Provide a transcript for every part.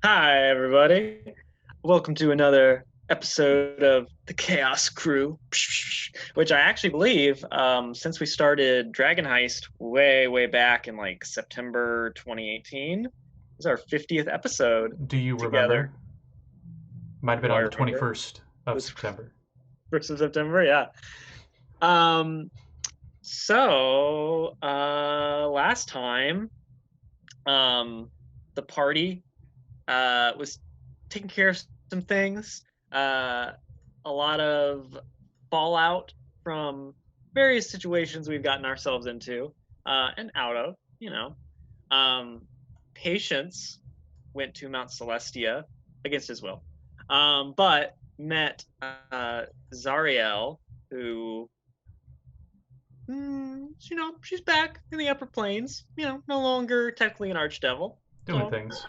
Hi, everybody. Welcome to another episode of the Chaos Crew, which I actually believe, since we started Dragon Heist way back in like September 2018, this is our 50th episode Do you together. remember? Might have been Do I on the remember? 21st It of was September. 1st of September, yeah. Um, last time, um, the party was taking care of some things. Uh, a lot of fallout from various situations we've gotten ourselves into and out of. Um, Patience went to Mount Celestia against his will, but met Zariel, who, she's back in the upper planes. No longer technically an archdevil. Doing So things.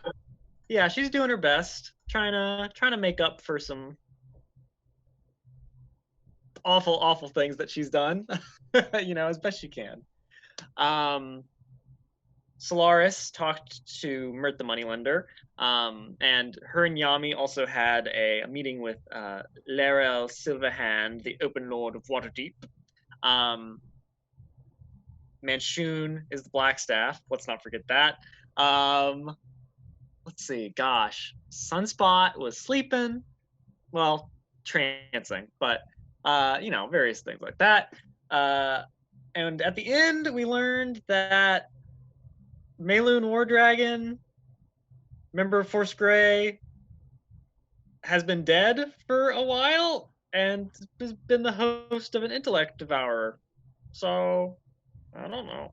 yeah, she's doing her best, trying to make up for some awful things that she's done, as best she can. Um, Solaris talked to Mert the Moneylender, and her and Yami also had a meeting with Larel Silverhand, the Open Lord of Waterdeep. Um, Manchun is the Blackstaff. Let's not forget that. Um, let's see. Gosh, Sunspot was sleeping. Well, trancing, but various things like that. And at the end, we learned that Mayloon War Dragon, member of Force Grey, has been dead for a while and has been the host of an intellect devourer. So I don't know.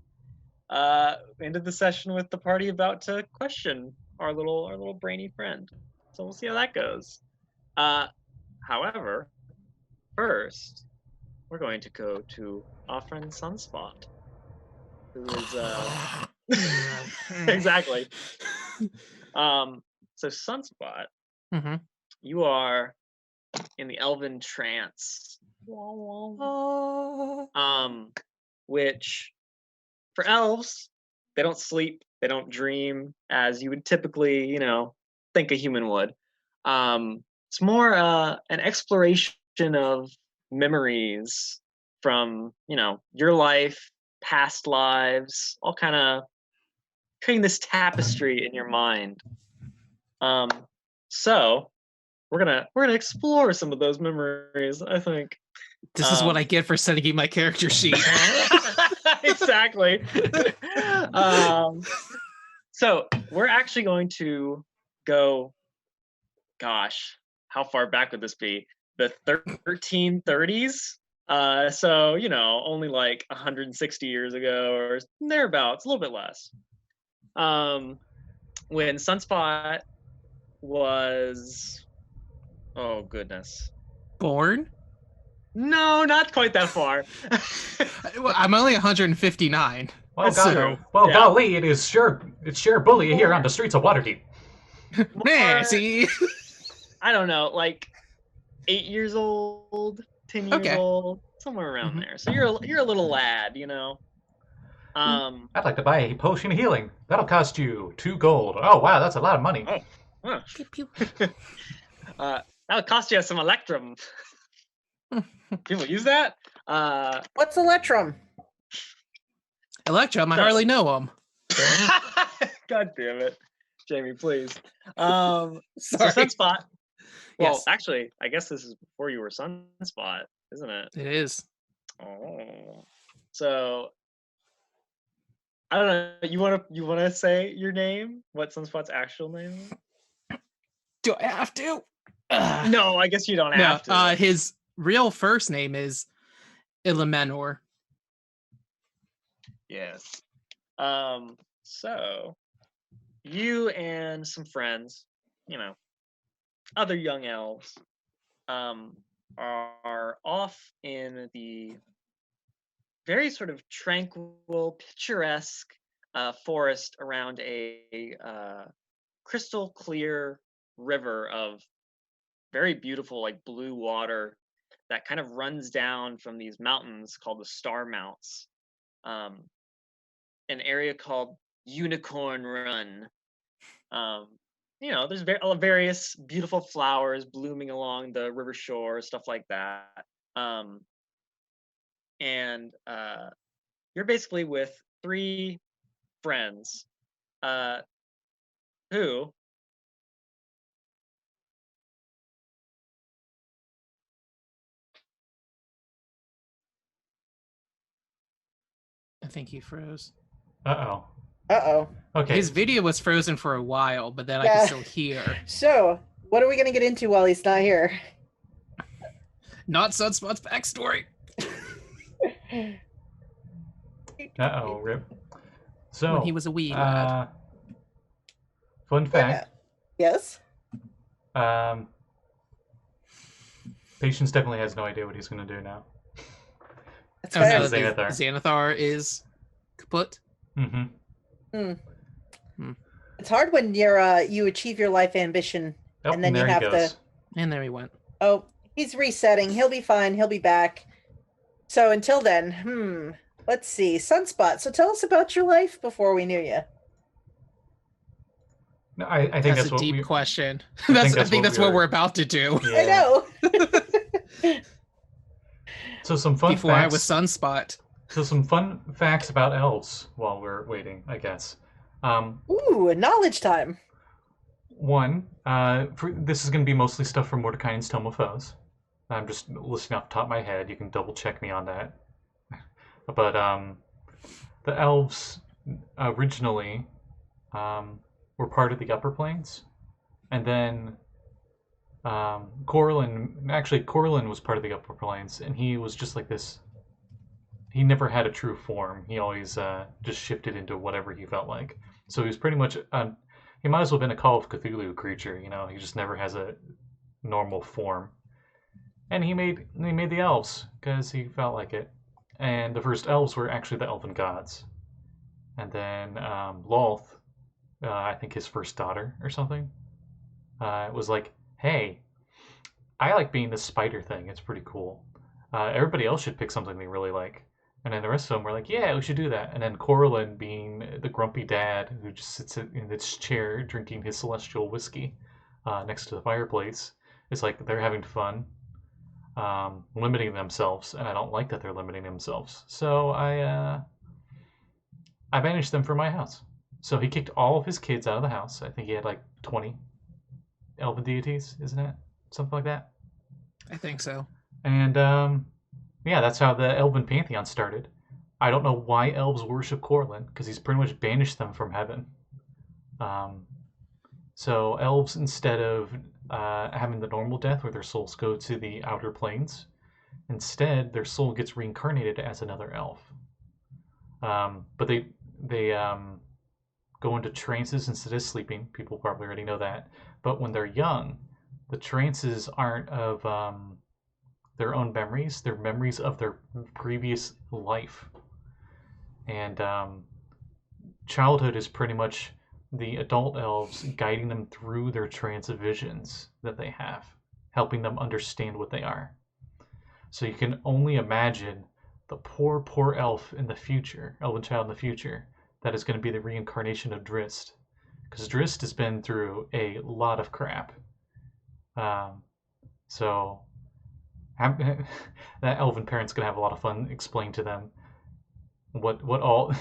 Ended the session with the party about to question our little brainy friend. So we'll see how that goes. Uh, However, first we're going to go to our friend Sunspot, who is exactly. So Sunspot, Mm-hmm. you are in the elven trance. Which for elves, they don't sleep, they don't dream as you would typically, think a human would. It's more an exploration of memories from, your life, past lives, all kind of creating this tapestry in your mind. Um, so we're gonna explore some of those memories, I think. This is what I get for sending you my character sheet. Exactly. So we're actually going to go, gosh, how far back would this be? The 1330s. So only like 160 years ago or thereabouts, a little bit less. When Sunspot was, oh goodness, Born? no, not quite that far. I'm only 159. Well, That's God, true. well, Yeah. golly, it's sure bully here on the streets of Waterdeep. Man, see? I don't know, like 8 years old, 10 years Okay. old, somewhere around there. So you're a little lad. I'd like to buy a potion of healing. That'll cost you 2 gold. Oh, wow, that's a lot of money. Oh, huh. Pew, pew. That'll cost you some electrum. People use that. What's Electrum? Electrum, I hardly know him. God damn it, Jamie, please. So Sorry. Sunspot. Well, Yes. actually, I guess this is before you were Sunspot, isn't it? It is. Oh, so I don't know. You wanna say your name? What Sunspot's actual name is? Do I have to? No, I guess you don't No, have to. his real first name is Illuminor. Yes. So you and some friends, other young elves, are off in the very sort of tranquil, picturesque forest around a crystal clear river of very beautiful, like blue water that kind of runs down from these mountains called the Star Mounts. An area called Unicorn Run. Um, there's various beautiful flowers blooming along the river shore, stuff like that. And you're basically with 3 friends who I think he froze. Uh-oh. Uh-oh. Okay. His video was frozen for a while, but then I Yeah. can still hear. So, what are we going to get into while he's not here? Not Sunspot's backstory. Uh-oh, rip. So, When he was a wee lad. Fun fact. Yes? Patience definitely has no idea what he's going to do now. That's Oh, fair. now that Xanathar. Xanathar is kaput. Mm-hmm. It's hard when you achieve your life ambition, Oh, and then you there he have goes. to... And there he went. Oh, he's resetting. He'll be fine. He'll be back. So until then, let's see. Sunspot, so tell us about your life before we knew you. No, I think that's a what deep question. I I think that's what we're about to do. Yeah. I know. So some fun Before facts. I was Sunspot. So some fun facts about elves while we're waiting, I guess. Ooh, knowledge time. One, this is going to be mostly stuff from Mordecai's Tome of Foes. I'm just listing off the top of my head. You can double check me on that. But the elves originally were part of the Upper Planes, and then Corlin was part of the Upper Planes, and he was just like this. He never had a true form. He always just shifted into whatever he felt like. So he was pretty much he might as well have been a Call of Cthulhu creature. He just never has a normal form. And he made the elves because he felt like it. And the first elves were actually the elven gods. And then Lolth, I think his first daughter or something, was like, hey, I like being this spider thing. It's pretty cool. Everybody else should pick something they really like. And then the rest of them were like, yeah, we should do that. And then Corlin, being the grumpy dad who just sits in this chair drinking his celestial whiskey next to the fireplace, is like, they're having fun, limiting themselves, and I don't like that they're limiting themselves. So I banished them from my house. So he kicked all of his kids out of the house. I think he had like 20 elven deities, isn't it? Something like that. I think so. And yeah, that's how the elven pantheon started. I don't know why elves worship Corlin, because he's pretty much banished them from heaven. So elves, instead of having the normal death where their souls go to the outer planes, instead their soul gets reincarnated as another elf. But they go into trances instead of sleeping. People probably already know that. But when they're young, the trances aren't of their own memories. They're memories of their previous life. And childhood is pretty much the adult elves guiding them through their trance visions that they have, helping them understand what they are. So you can only imagine the poor, poor elf in the future, elven child in the future, that is going to be the reincarnation of Drist. Because Drist has been through a lot of crap. So that elven parent's going to have a lot of fun explaining to them what all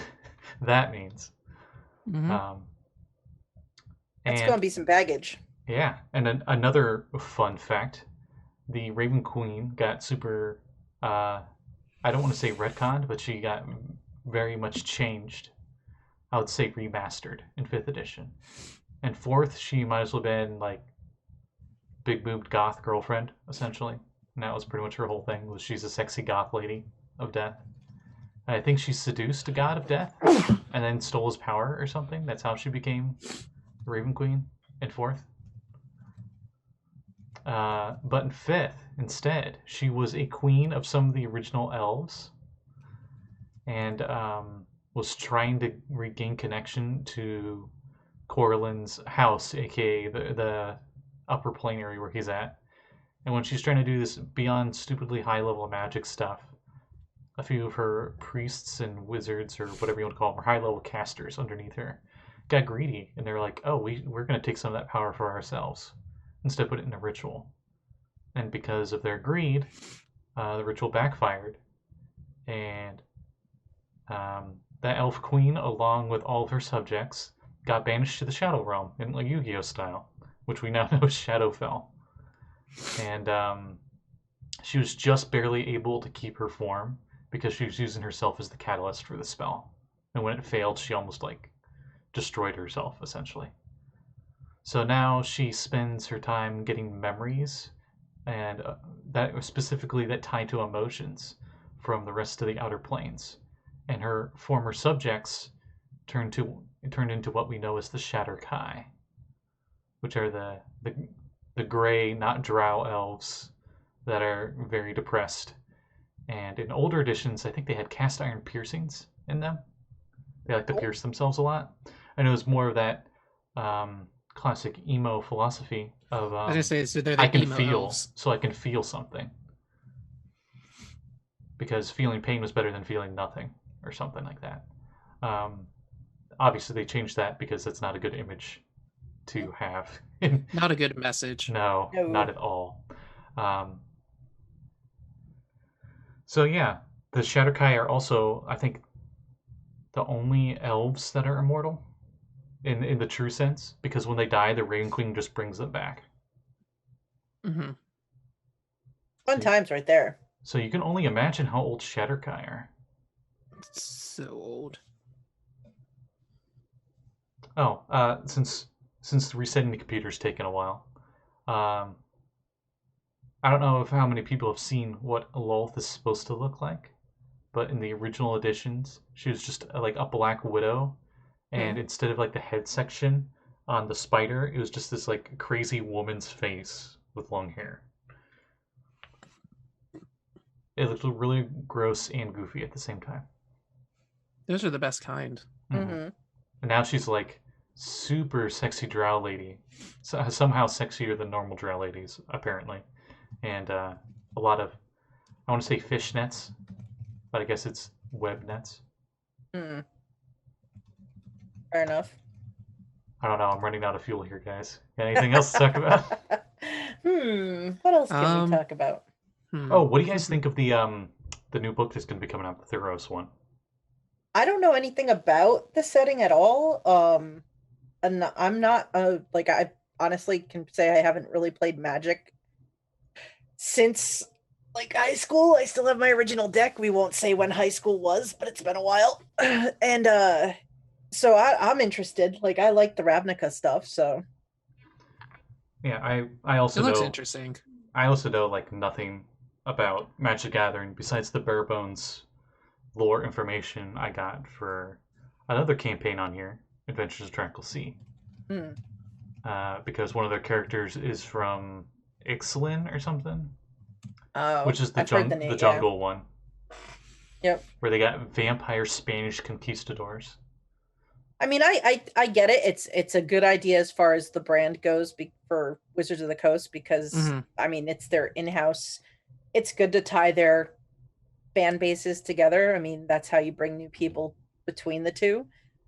that means. Mm-hmm. That's going to be some baggage. Yeah, and then another fun fact, the Raven Queen got super, I don't want to say retconned, but she got very much changed. I would say remastered in 5th edition. And 4th, she might as well have been like big boobed goth girlfriend, essentially. And that was pretty much her whole thing, was she's a sexy goth lady of death. And I think she seduced a god of death and then stole his power or something. That's how she became the Raven Queen in 4th. But in 5th, instead, she was a queen of some of the original elves, and was trying to regain connection to Corlin's house, aka the upper plane area where he's at. And when she's trying to do this beyond stupidly high level magic stuff, a few of her priests and wizards, or whatever you want to call them, or high level casters underneath her, got greedy, and they're like, oh, we're going to take some of that power for ourselves instead of put it in a ritual. And because of their greed, the ritual backfired, and that elf queen, along with all of her subjects, got banished to the Shadow Realm in like Yu-Gi-Oh style, which we now know is Shadowfell. And she was just barely able to keep her form because she was using herself as the catalyst for the spell. And when it failed, she almost like destroyed herself, essentially. So now she spends her time getting memories, and that specifically that tie to emotions from the rest of the outer planes. And her former subjects turned into what we know as the Shatter Kai, which are the gray, not drow elves that are very depressed. And in older editions, I think they had cast iron piercings in them. They like to pierce themselves a lot. And it was more of that classic emo philosophy of I was gonna say, so they're the I can emo feel, elves. so I can feel something. Because feeling pain was better than feeling nothing, or something like that. Obviously, they changed that because that's not a good image to have. Not a good message. No, not at all. So yeah, the Shatterkai are also, I think, the only elves that are immortal in the true sense, because when they die, the Raven Queen just brings them back. Mm-hmm. Fun times right there. So you can only imagine how old Shatterkai are. So old. Oh, since resetting the computer's taken a while, I don't know how many people have seen what Lolth is supposed to look like, but in the original editions, she was just like a black widow, and instead of like the head section on the spider, it was just this like crazy woman's face with long hair. It looked really gross and goofy at the same time. Those are the best kind. And now she's like super sexy drow lady, somehow sexier than normal drow ladies apparently, and a lot of, I want to say fish nets, but I guess it's web nets. Fair enough. I don't know. I'm running out of fuel here, guys. Got anything else to talk about? What else can we talk about? Oh, what do you guys think of the new book that's going to be coming out, the Theros one? I don't know anything about the setting at all. And I'm not like, I honestly can say I haven't really played Magic since like high school. I still have my original deck. We won't say when high school was, but it's been a while. And so I'm interested. Like, I like the Ravnica stuff, so Yeah, I also It looks know interesting. I also know like nothing about Magic Gathering besides the bare bones lore information I got for another campaign on here, Adventures of Tranquil Sea. Because one of their characters is from Ixalan or something. Oh, which is the jungle one. Yep. Where they got vampire Spanish conquistadors. I mean, I get it. It's a good idea as far as the brand goes for Wizards of the Coast because I mean, it's their in-house. It's good to tie their fan bases together. I mean, that's how you bring new people between the two.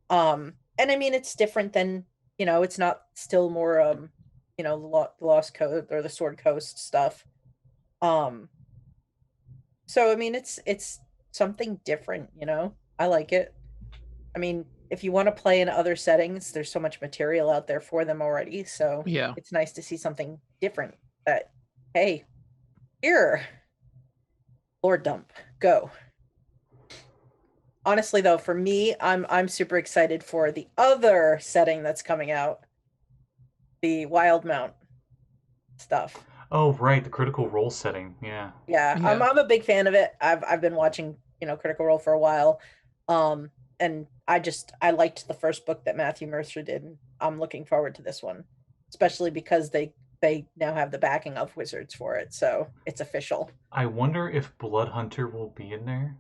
And I mean, it's different than, it's not still more the Lost Coast or the Sword Coast stuff. So I mean, it's something different, I like it. I mean, if you want to play in other settings, there's so much material out there for them already. So yeah, it's nice to see something different that, hey, here, Lord Dump, go. Honestly, though, for me, I'm super excited for the other setting that's coming out, the Wildmount stuff. Oh, right, the Critical Role setting. Yeah. Yeah, I'm a big fan of it. I've been watching, Critical Role for a while. And I liked the first book that Matthew Mercer did. And I'm looking forward to this one, especially because they now have the backing of Wizards for it, so it's official. I wonder if Bloodhunter will be in there,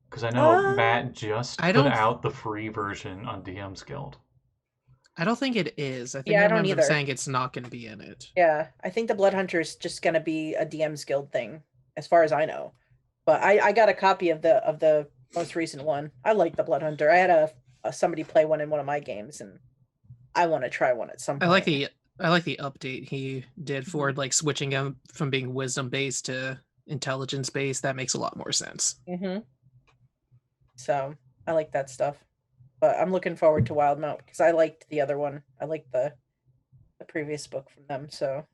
because I know Matt just put out the free version on DM's Guild. I don't think it is. I think I remember them saying it's not going to be in it. Yeah, I think the Bloodhunter is just going to be a DM's Guild thing, as far as I know. But I got a copy of the most recent one. I like the Bloodhunter. I had somebody play one in one of my games, and I want to try one at some point. I like the update he did for like switching him from being wisdom based to intelligence based. That makes a lot more sense. So I like that stuff, but I'm looking forward to Wildmount because I liked the other one. I liked the previous book from them. So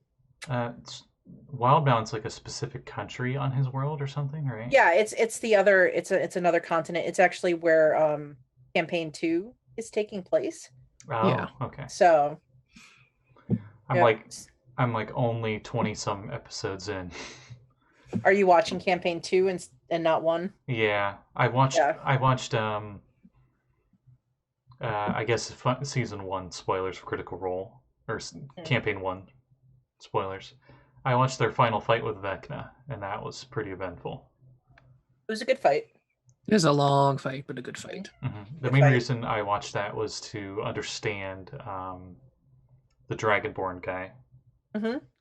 Wildmount's like a specific country on his world or something, right? Yeah, it's the other. It's another continent. It's actually where campaign 2 is taking place. Oh, yeah. Okay. So I'm like only 20 some episodes in. Are you watching campaign 2 and not 1? Yeah, I watched I guess season 1 spoilers for Critical Role or campaign 1 spoilers. I watched their final fight with Vecna, and that was pretty eventful. It was a good fight. It was a long fight, but a good fight. The main reason I watched that was to understand the Dragonborn guy.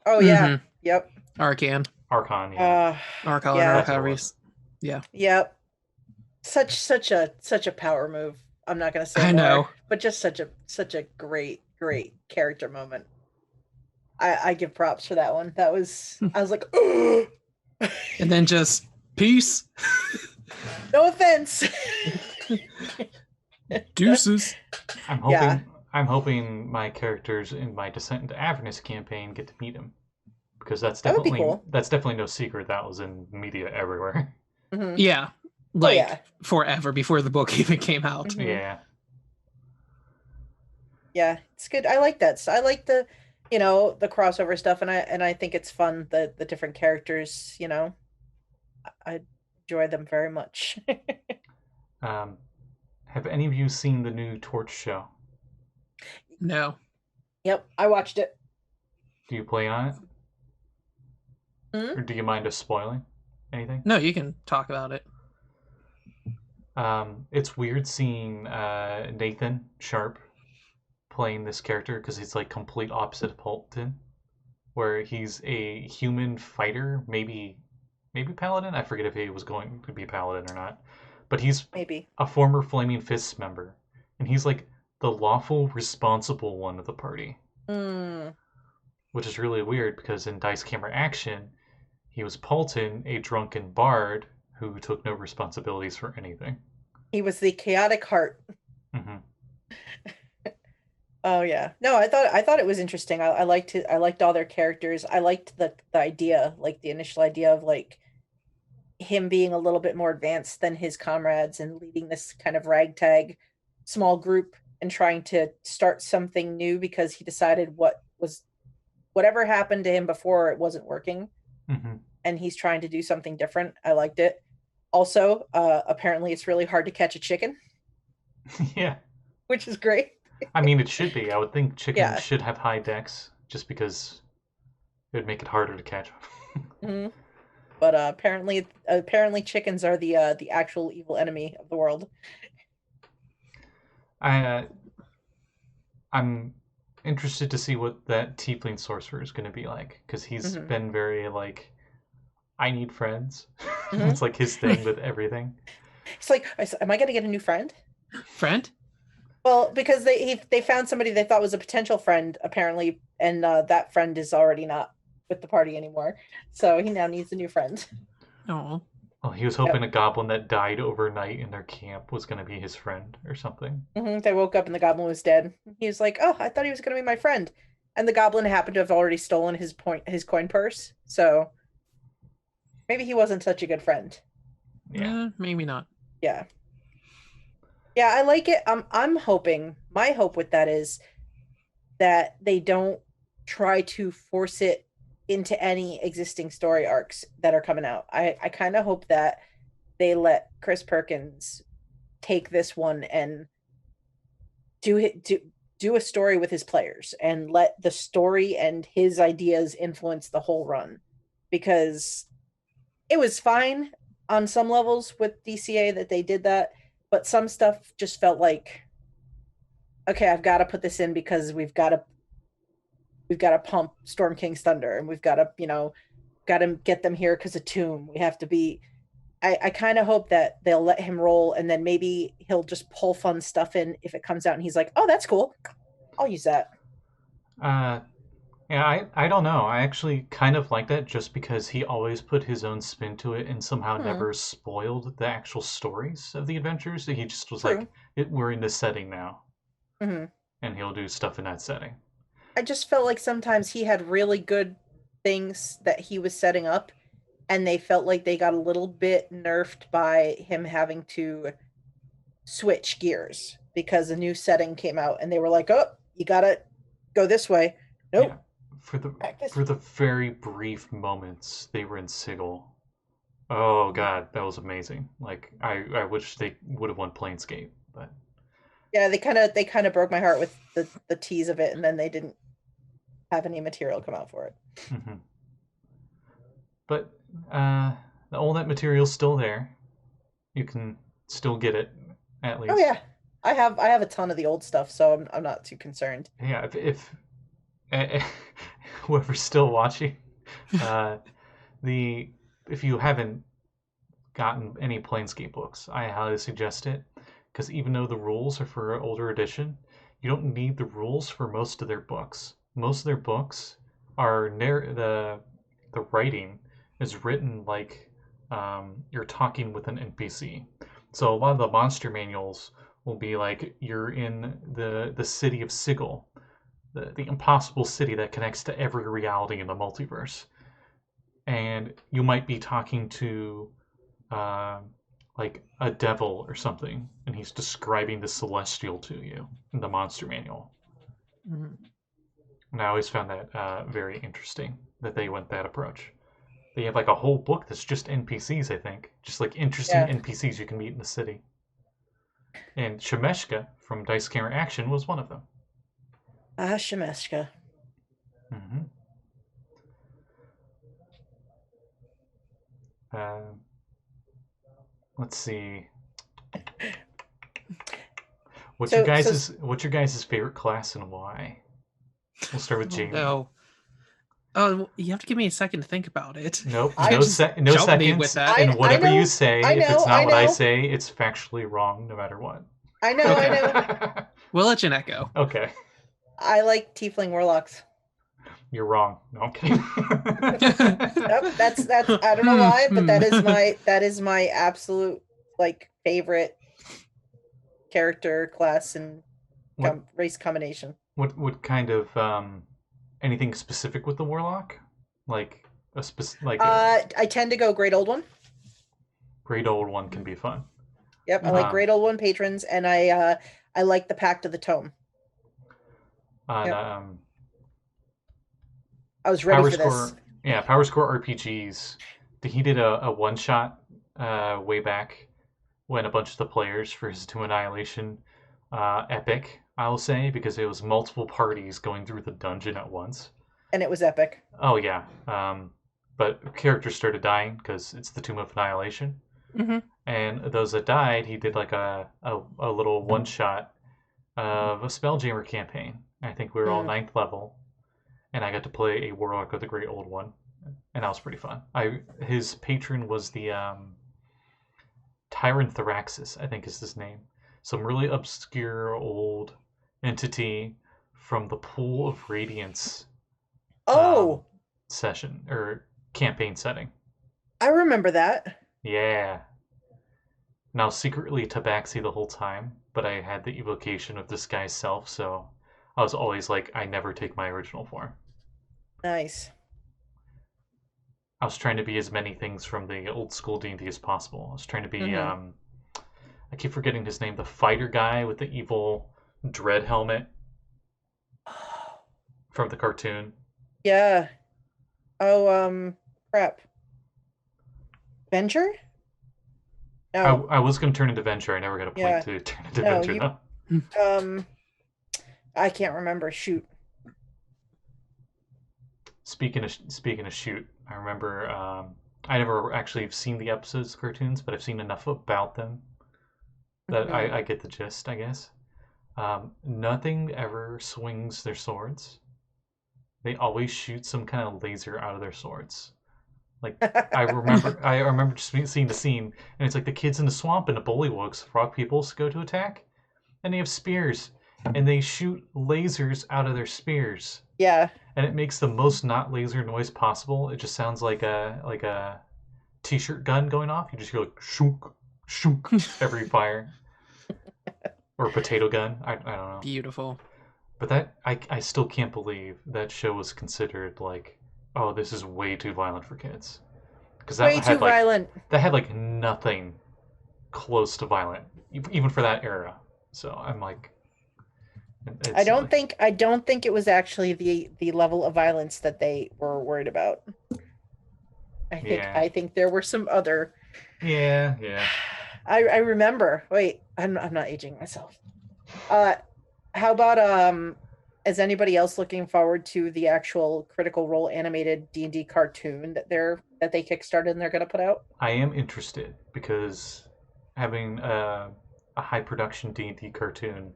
Oh yeah. Yep. Archon, yeah. Arcaris. Yeah. Yep. Such a power move. I'm not gonna say I know, but just such a great character moment. I give props for that one. That was I was like, oh! And then just peace. No offense. Deuces. I'm hoping my characters in my Descent into Avernus campaign get to meet him, because that's definitely no secret that was in media everywhere. Yeah, forever before the book even came out. Yeah. Yeah, it's good. I like that. So I like the crossover stuff, and I think it's fun, the different characters. I enjoy them very much. Have any of you seen the new Torch show? No. Yep, I watched it. Do you play on it? Or do you mind us spoiling anything? No, you can talk about it. It's weird seeing Nathan Sharp playing this character, because he's like complete opposite of Polton, where he's a human fighter, maybe paladin. I forget if he was going to be paladin or not, but he's maybe a former Flaming Fists member, and he's like the lawful, responsible one of the party, which is really weird because in Dice Camera Action, he was Polton, a drunken bard who took no responsibilities for anything. He was the chaotic heart. Oh yeah, no, I thought it was interesting. I liked all their characters. I liked the idea, like the initial idea of like him being a little bit more advanced than his comrades and leading this kind of ragtag small group and trying to start something new because he decided whatever happened to him before, it wasn't working, and he's trying to do something different. I liked it. Also, apparently it's really hard to catch a chicken. Yeah, which is great. I mean, it should be. I would think chickens should have high dex, just because it would make it harder to catch them. But apparently chickens are the actual evil enemy of the world. I'm interested to see what that tiefling sorcerer is going to be like, because he's been very like, I need friends. It's like his thing with everything. It's like, am I going to get a new friend? Friend? Well, because they found somebody they thought was a potential friend, apparently, and that friend is already not with the party anymore. So he now needs a new friend. Oh. Well, he was hoping a goblin that died overnight in their camp was going to be his friend or something. They woke up and the goblin was dead. He was like, oh, I thought he was going to be my friend. And the goblin happened to have already stolen his coin purse. So maybe he wasn't such a good friend. Yeah, maybe not. Yeah. Yeah, I like it. I'm hoping, my hope with that is that they don't try to force it into any existing story arcs that are coming out. I kind of hope that they let Chris Perkins take this one and do a story with his players and let the story and his ideas influence the whole run, because it was fine on some levels with DCA that they did that. But some stuff just felt like, okay, I've got to put this in because we've got to pump Storm King's thunder, and we've got to get them here because of Tomb. We have to be. I kind of hope that they'll let him roll, and then maybe he'll just pull fun stuff in if it comes out, and he's like, oh, that's cool. I'll use that. Yeah, I don't know. I actually kind of like that just because he always put his own spin to it and somehow never spoiled the actual stories of the adventures. He just was True. like, we're in this setting now. Mm-hmm. And he'll do stuff in that setting. I just felt like sometimes he had really good things that he was setting up, and they felt like they got a little bit nerfed by him having to switch gears because a new setting came out, and they were like, "Oh, you gotta go this way." Nope. Yeah. For the very brief moments they were in Sigil. Oh god, that was amazing. Like I wish they would have won Planescape, but yeah, they kind of broke my heart with the tease of it, and then they didn't have any material come out for it. Mm-hmm. But the alternate material's still there. You can still get it at least. Oh yeah, I have a ton of the old stuff, so I'm not too concerned. Yeah, if whoever's still watching, if you haven't gotten any Planescape books, I highly suggest it, because even though the rules are for an older edition, you don't need the rules for most of their books. Most of their books are the writing is written like you're talking with an NPC. So a lot of the monster manuals will be like you're in the city of Sigil, the impossible city that connects to every reality in the multiverse, and you might be talking to like a devil or something, and he's describing the celestial to you in the monster manual. Mhm. And I always found that very interesting that they went that approach. They have like a whole book that's just NPCs, I think, just like interesting NPCs you can meet in the city. And Shemeshka from Dice Camera Action was one of them. Shemeshka. Mm-hmm. Let's see. What's your guys' favorite class and why? We'll start with Jamey. No. Oh, you have to give me a second to think about it. Nope. No seconds. With that. And whatever you say, if it's not what I say, it's factually wrong no matter what. I know. We'll let Jeanette go. Okay. I like Tiefling Warlocks. You're wrong. No, I'm kidding. Nope, that's I don't know why, but that is my absolute like favorite character class and race combination. What kind of anything specific with the Warlock? Like a I tend to go Great Old One. Great Old One can be fun. Yep, I like Great Old One patrons, and I like the Pact of the Tome. Yep. I was ready for this. Yeah, Power Score RPGs. He did a one shot way back when a bunch of the players for his To Annihilation epic, I'll say, because it was multiple parties going through the dungeon at once. And it was epic. Oh yeah, but characters started dying because it's the Tomb of Annihilation. Mm-hmm. And those that died, he did like a little one shot of a Spelljammer campaign. I think we were all 9th level, and I got to play a Warlock of the Great Old One, and that was pretty fun. His patron was the Tyrant Thraxis, I think is his name. Some really obscure old entity from the Pool of Radiance. Session or campaign setting. I remember that. Yeah. Now secretly Tabaxi the whole time, but I had the evocation of this guy's self, so I was always like, I never take my original form. Nice. I was trying to be as many things from the old school D&D as possible. I was trying to be, I keep forgetting his name, the fighter guy with the evil dread helmet from the cartoon. Yeah. Oh, crap. Venture? No. I was going to turn into Venture. I never got a point to turn into Venture, though. I can't remember. Shoot. Speaking of shoot, I remember I never actually have seen the episodes of cartoons, but I've seen enough about them that I get the gist, I guess. Nothing ever swings their swords. They always shoot some kind of laser out of their swords. Like I remember just seeing the scene, and it's like the kids in the swamp and the bullywugs, frog peoples go to attack, and they have spears, and they shoot lasers out of their spears. Yeah. And it makes the most not laser noise possible. It just sounds like a t-shirt gun going off. You just hear like shook, shook every fire. Or a potato gun. I don't know. Beautiful. But that I still can't believe that show was considered like, oh, this is way too violent for kids. Because that Way too violent. That had like nothing close to violent, even for that era. So I'm like, I don't think it was actually the level of violence that they were worried about. I think there were some other. Yeah. I remember. Wait, I'm not aging myself. How about is anybody else looking forward to the actual Critical Role animated D&D cartoon that they kickstarted and they're going to put out? I am interested because having a high production D&D cartoon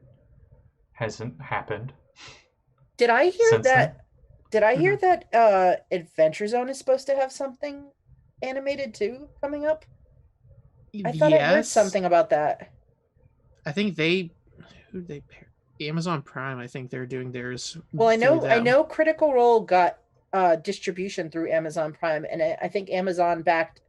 hasn't happened. Did I hear that? Then? Did I hear that Adventure Zone is supposed to have something animated too coming up? I thought I heard something about that. I think who they pair? Amazon Prime. I think they're doing theirs. Well, I know Critical Role got distribution through Amazon Prime, and I think Amazon backed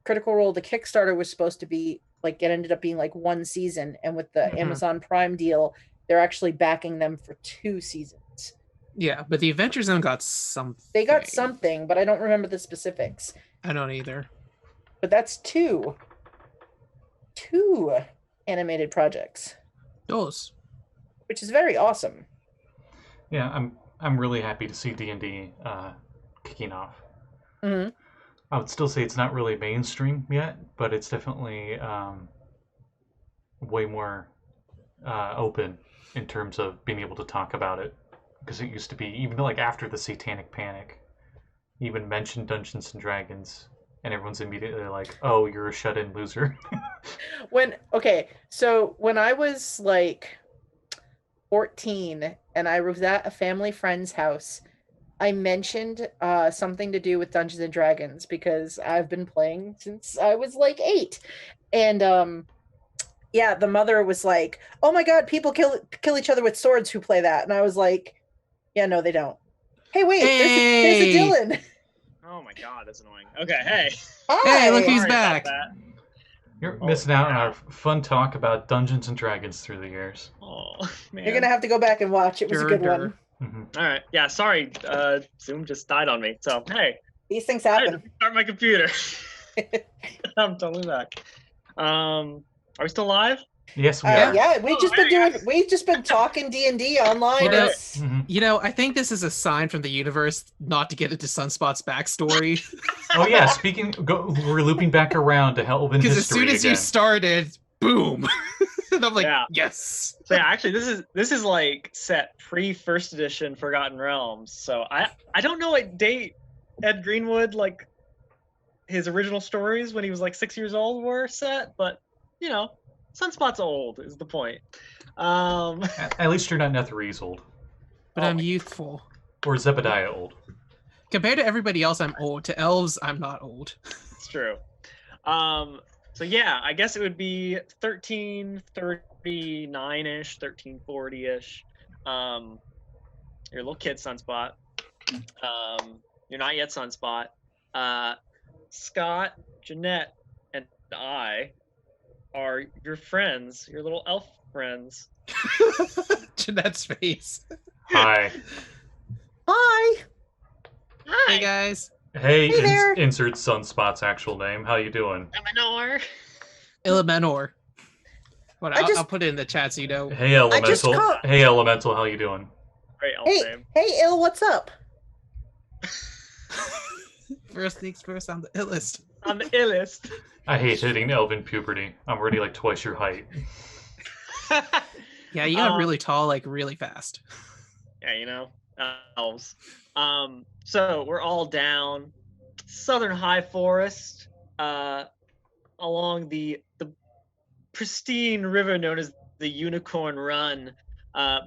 Critical Role. The Kickstarter was supposed to be like, it ended up being like 1 season, and with the Amazon Prime deal, they're actually backing them for 2 seasons. Yeah, but the Adventure Zone got something. They got something, but I don't remember the specifics. I don't either. But that's two animated projects. Those. Which is very awesome. Yeah, I'm really happy to see D&D kicking off. Mm-hmm. I would still say it's not really mainstream yet, but it's definitely way more open in terms of being able to talk about it. Because it used to be, even like after the Satanic Panic, even mentioned Dungeons and Dragons, and everyone's immediately like, "Oh, you're a shut-in loser." So when I was like 14 and I was at a family friend's house, I mentioned something to do with Dungeons and Dragons because I've been playing since I was like 8. And the mother was like, "Oh my god, people kill each other with swords who play that." And I was like, "Yeah, no, they don't." Hey, wait, there's a Dylan. Oh my god, that's annoying. Okay, hey. Hi. Hey, look who's back. You're missing out on our fun talk about Dungeons and Dragons through the years. Oh, man. You're going to have to go back and watch. It was a good one. Mm-hmm. All right. Yeah, sorry. Zoom just died on me. So, hey. These things happen. Start my computer. I'm totally back. Are we still live? Yes, we are. Yeah, we've just been talking D&D online. I think this is a sign from the universe not to get into Sunspot's backstory. Oh yeah, we're looping back around to Elven history. Because as soon as you started, boom. And I'm like, yes. So yeah, actually this is like set pre-first edition Forgotten Realms. So I don't know what date Ed Greenwood, like his original stories when he was like 6 years old, were set, but Sunspot's old is the point. At least you're not Netherese old. But I'm youthful. Or Zebediah old. Compared to everybody else, I'm old. To elves, I'm not old. It's true. So yeah, I guess it would be 1339-ish, 1340-ish. You're a little kid, Sunspot. You're not yet Sunspot. Scott, Jeanette, and I are your friends, your little elf friends. Jeanette's face. Hi. Hi. Hey guys. Hey insert Sunspot's actual name. How you doing? Elemenor. I'll put it in the chat so you know. Hey Elemental. Hey Elemental, how you doing? Great elf name. Hey Ill, what's up? First things first, I'm the illest. I'm the illest. I hate hitting elven puberty. I'm already like twice your height. Yeah, you got really tall, like really fast. Yeah, elves. So we're all down southern high forest, along the pristine river known as the Unicorn Run.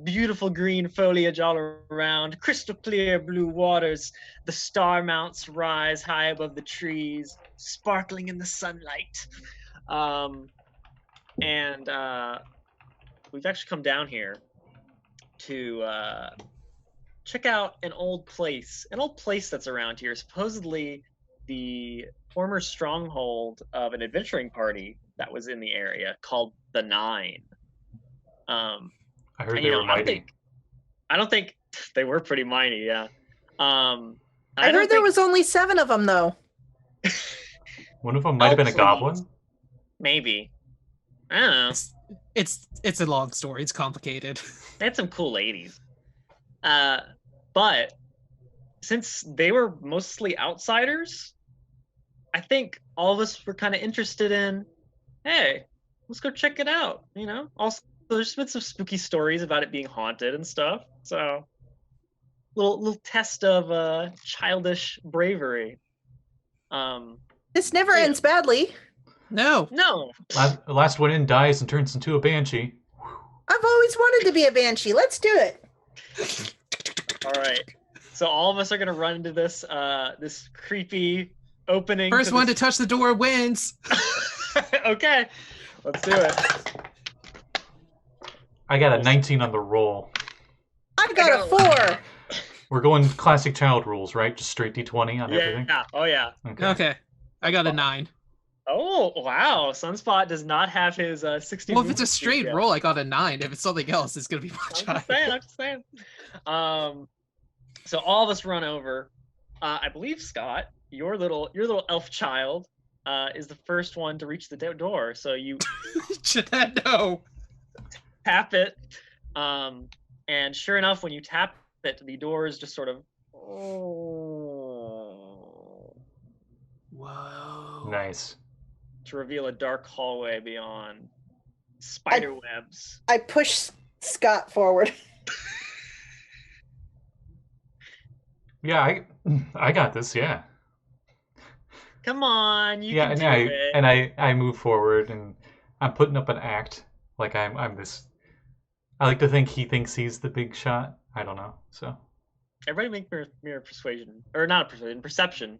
Beautiful green foliage all around, crystal clear blue waters. The star mounts rise high above the trees, sparkling in the sunlight. And we've actually come down here to check out an old place that's around here. Supposedly the former stronghold of an adventuring party that was in the area called the Nine. I heard and, they were mighty. I don't think they were pretty mighty. Yeah. I heard there was only 7 of them though. One of them might have been a goblin. Maybe. I don't know. It's a long story. It's complicated. They had some cool ladies. But since they were mostly outsiders, I think all of us were kind of interested in, hey, let's go check it out. You know, also there's been some spooky stories about it being haunted and stuff. So little test of childish bravery. This never ends badly. No. Last one in dies and turns into a banshee. I've always wanted to be a banshee. Let's do it. All right. So all of us are gonna run into this this creepy opening. First one to touch the door wins. Okay, let's do it. I got a 19 on the roll. I got a 4. We're going classic child rules, right? Just straight D20 on everything? Yeah. Oh, yeah. Okay. I got a 9. Oh, wow. Sunspot does not have his 60. Well, if it's a straight roll, I got a 9. If it's something else, it's going to be much higher. I'm just saying. So all of us run over. I believe, Scott, your little elf child is the first one to reach the door. So you Jeanette, no. tap it. And sure enough, when you tap it, the door is just sort of... Whoa. Nice. To reveal a dark hallway beyond spider webs. I push Scott forward. Yeah, I got this, yeah. Come on, you can do it. And I move forward and I'm putting up an act. Like I'm this... I like to think he thinks he's the big shot. I don't know, so... Everybody make mirror persuasion. Or not persuasion, perception.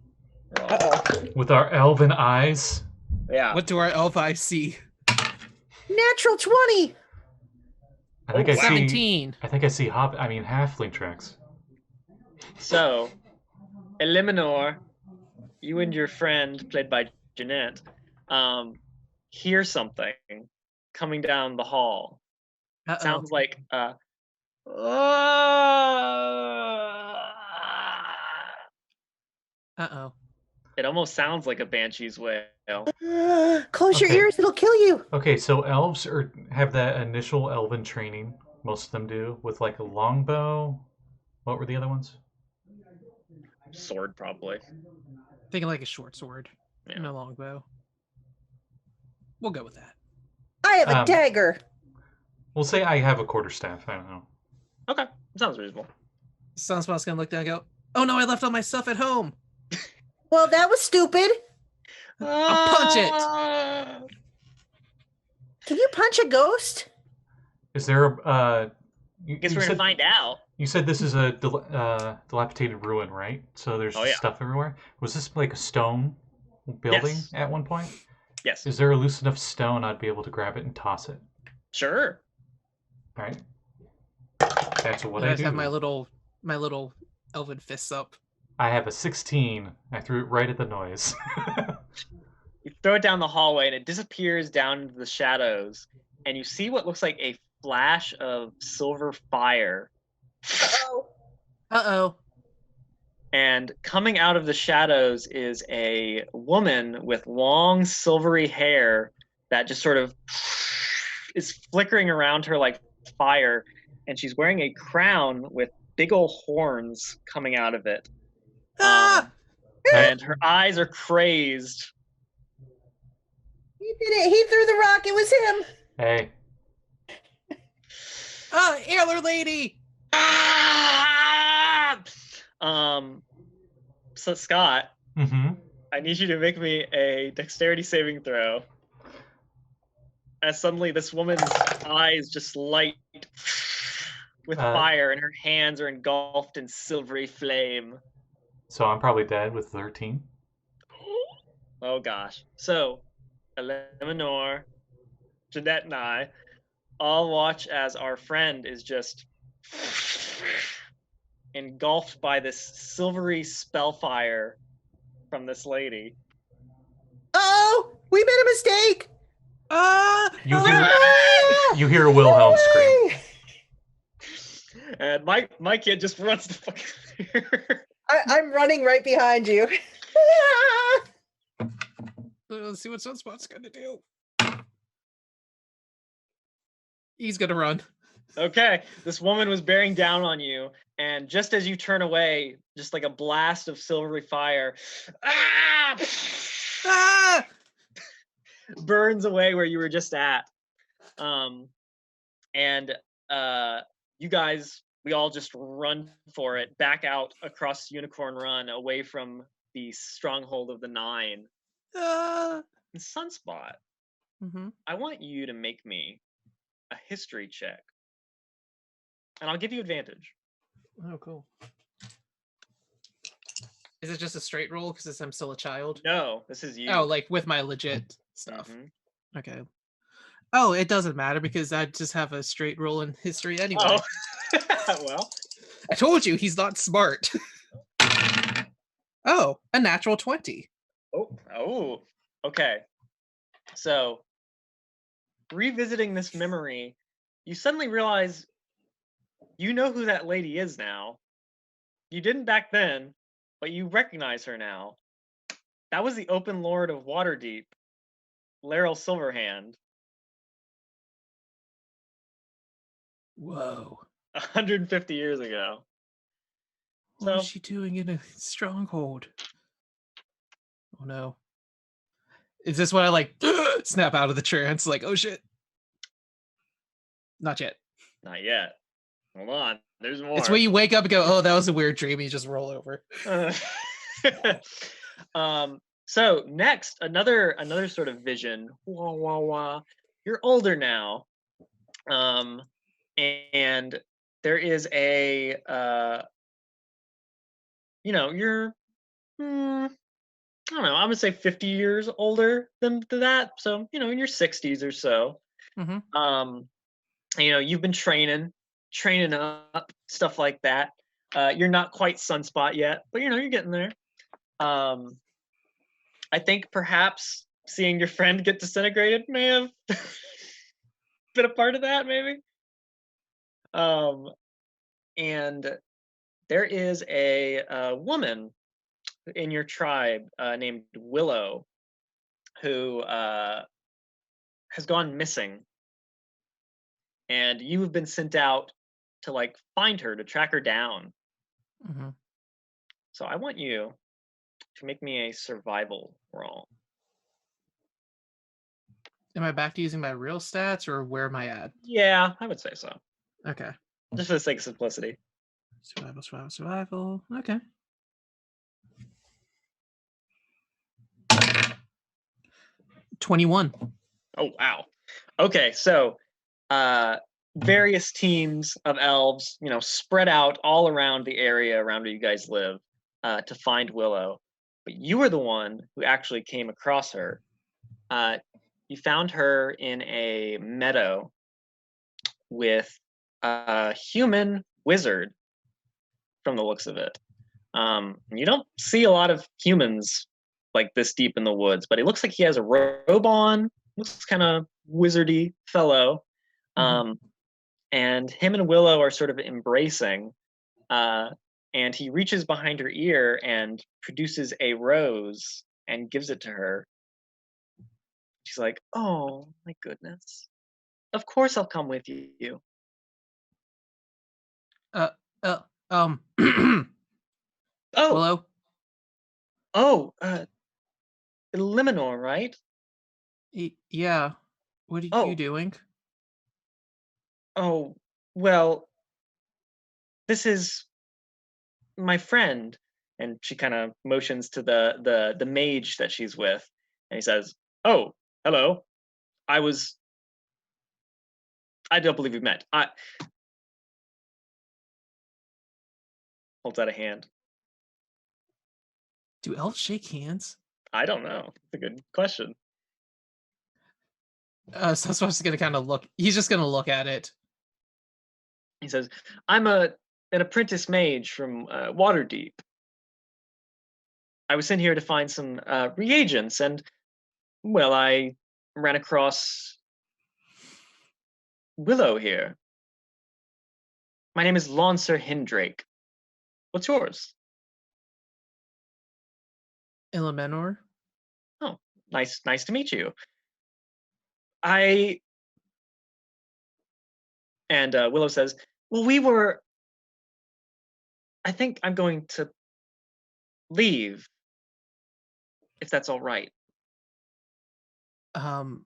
Uh-oh. With our elven eyes. Yeah. What do our elf eyes see? Natural 20! I think I 17. see... I think I see halfling tracks. So, Eliminor, you and your friend, played by Jeanette, hear something coming down the hall. Uh-oh. Sounds like Uh-oh. It almost sounds like a banshee's wail. Close your ears, it'll kill you. Okay, so elves have that initial elven training. Most of them do, with like a longbow. What were the other ones? Sword, probably. Thinking like a short sword. Yeah. And a longbow. We'll go with that. I have a dagger. We'll say I have a quarterstaff. I don't know. Okay, sounds reasonable. Sunspot's gonna look down and go, oh no, I left all my stuff at home. Well, that was stupid. I'll punch it. Can you punch a ghost? Is there a... Guess we're gonna find out. You said this is a dilapidated ruin, right? So there's stuff everywhere. Was this like a stone building at one point? Yes. Is there a loose enough stone I'd be able to grab it and toss it? Sure. All right. That's what I do. have my little elven fists up. I have a 16. I threw it right at the noise. You throw it down the hallway and it disappears down into the shadows, and you see what looks like a flash of silver fire. Uh-oh. Uh-oh. And coming out of the shadows is a woman with long silvery hair that just sort of is flickering around her like fire, and she's wearing a crown with big old horns coming out of it. And her eyes are crazed. He did it. He threw the rock. It was him. Hey. Antler lady. So Scott, Mm-hmm. I need you to make me a dexterity saving throw. As suddenly this woman's eyes just light with fire, and her hands are engulfed in silvery flame. So I'm probably dead with 13. Oh gosh. So, Eleanor, Jeanette, and I all watch as our friend is just engulfed by this silvery spellfire from this lady. Oh, we made a mistake. You hear a Wilhelm scream. And my kid just runs the fuck here. I'm running right behind you. Let's see what Sunspot's gonna do. He's gonna run. Okay, this woman was bearing down on you, and just as you turn away, just like a blast of silvery fire, burns away where you were just at. You guys, we all just run for it, back out across Unicorn Run, away from the stronghold of the Nine. And Sunspot, I want you to make me a history check. And I'll give you advantage. Oh, cool. Is it just a straight roll because I'm still a child? No, this is you. Oh, like with my legit stuff. Okay. Oh, it doesn't matter because I just have a straight roll in history anyway. Oh. Well, I told you he's not smart. Oh, a natural 20. Oh, okay. So, revisiting this memory, you suddenly realize you know who that lady is now. You didn't back then, but you recognize her now. That was the Open Lord of Waterdeep, Laeral Silverhand. Whoa. 150 years ago. What is she doing in a stronghold? Oh no. Is this when I like snap out of the trance? Like, oh shit. Not yet. Not yet. Hold on. There's more. It's when you wake up and go, oh, that was a weird dream. You just roll over. So next, another sort of vision. Wah, wah, wah. You're older now. And there is a you're I don't know, I'm gonna say 50 years older than that. So, in your 60s or so. You've been training up, stuff like that. You're not quite Sunspot yet, but you're getting there. I think perhaps seeing your friend get disintegrated may have been a part of that, maybe. And there is a woman in your tribe named Willow who has gone missing, and you have been sent out to find her, to track her down. So I want you to make me a survival roll. Am I back to using my real stats, or where am I at? Yeah, I would say so. Okay. Just for the sake of simplicity. Survival. Okay. $21. Oh, wow. Okay, so various teams of elves, spread out all around the area around where you guys live to find Willow. But you were the one who actually came across her. You found her in a meadow with a human wizard, from the looks of it. You don't see a lot of humans like this deep in the woods, but it looks like he has a robe on, looks kind of wizardy fellow. And him and Willow are sort of embracing, and he reaches behind her ear and produces a rose and gives it to her. She's like, oh my goodness, of course I'll come with you. Oh. Willow? Oh, Liminor, right? Yeah. What are you doing? Oh, well, this is my friend. And she kind of motions to the mage that she's with. And he says, oh, hello. I don't believe we've met. Holds out a hand. Do elves shake hands? I don't know. It's a good question. So I'm supposed to kind of look. He's just gonna look at it. He says, "I'm an apprentice mage from Waterdeep. I was sent here to find some reagents, and well, I ran across Willow here. My name is Launcer Hindrake. What's yours?" Illuminor. "Oh, nice to meet you. I..." And Willow says, "Well, I think I'm going to leave, if that's all right." I'm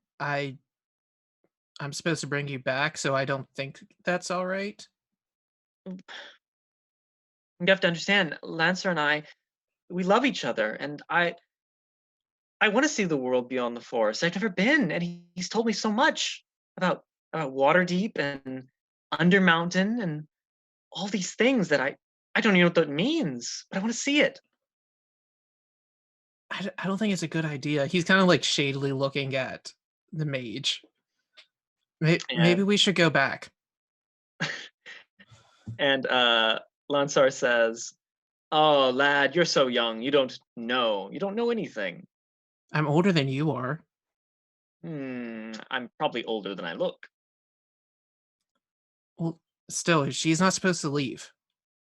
supposed to bring you back, so I don't think that's all right. You have to understand, Lancer and I, we love each other, and I want to see the world beyond the forest. I've never been, and he's told me so much about Waterdeep and Undermountain and all these things that I don't even know what that means, but I want to see it. I don't think it's a good idea. He's kind of like shadily looking at the mage. Maybe we should go back. And Lansar says, "Oh, lad, you're so young. You don't know. You don't know anything." I'm older than you are. I'm probably older than I look. Well, still, she's not supposed to leave.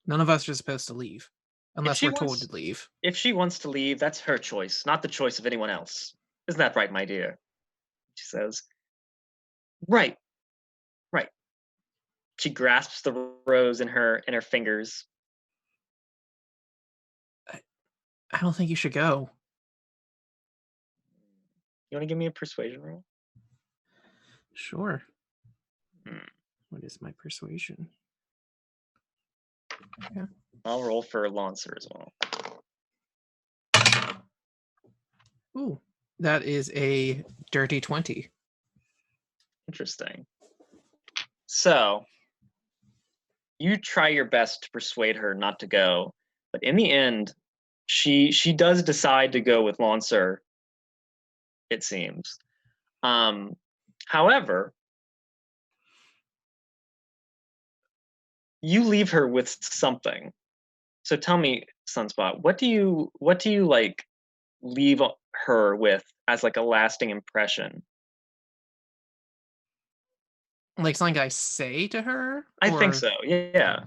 None of us are supposed to leave. Unless we're told to leave. If she wants to leave, that's her choice, not the choice of anyone else. Isn't that right, my dear? She says, "Right. Right." She grasps the rose in her fingers. I don't think you should go. You want to give me a persuasion roll? Sure. What is my persuasion? Yeah. I'll roll for Lancer as well. Ooh, that is a dirty 20. Interesting. So, you try your best to persuade her not to go, but in the end, she does decide to go with Lancer, it seems. However, you leave her with something. So tell me, Sunspot, what do you like leave her with as like a lasting impression? Like something I say to her? I think so. Yeah.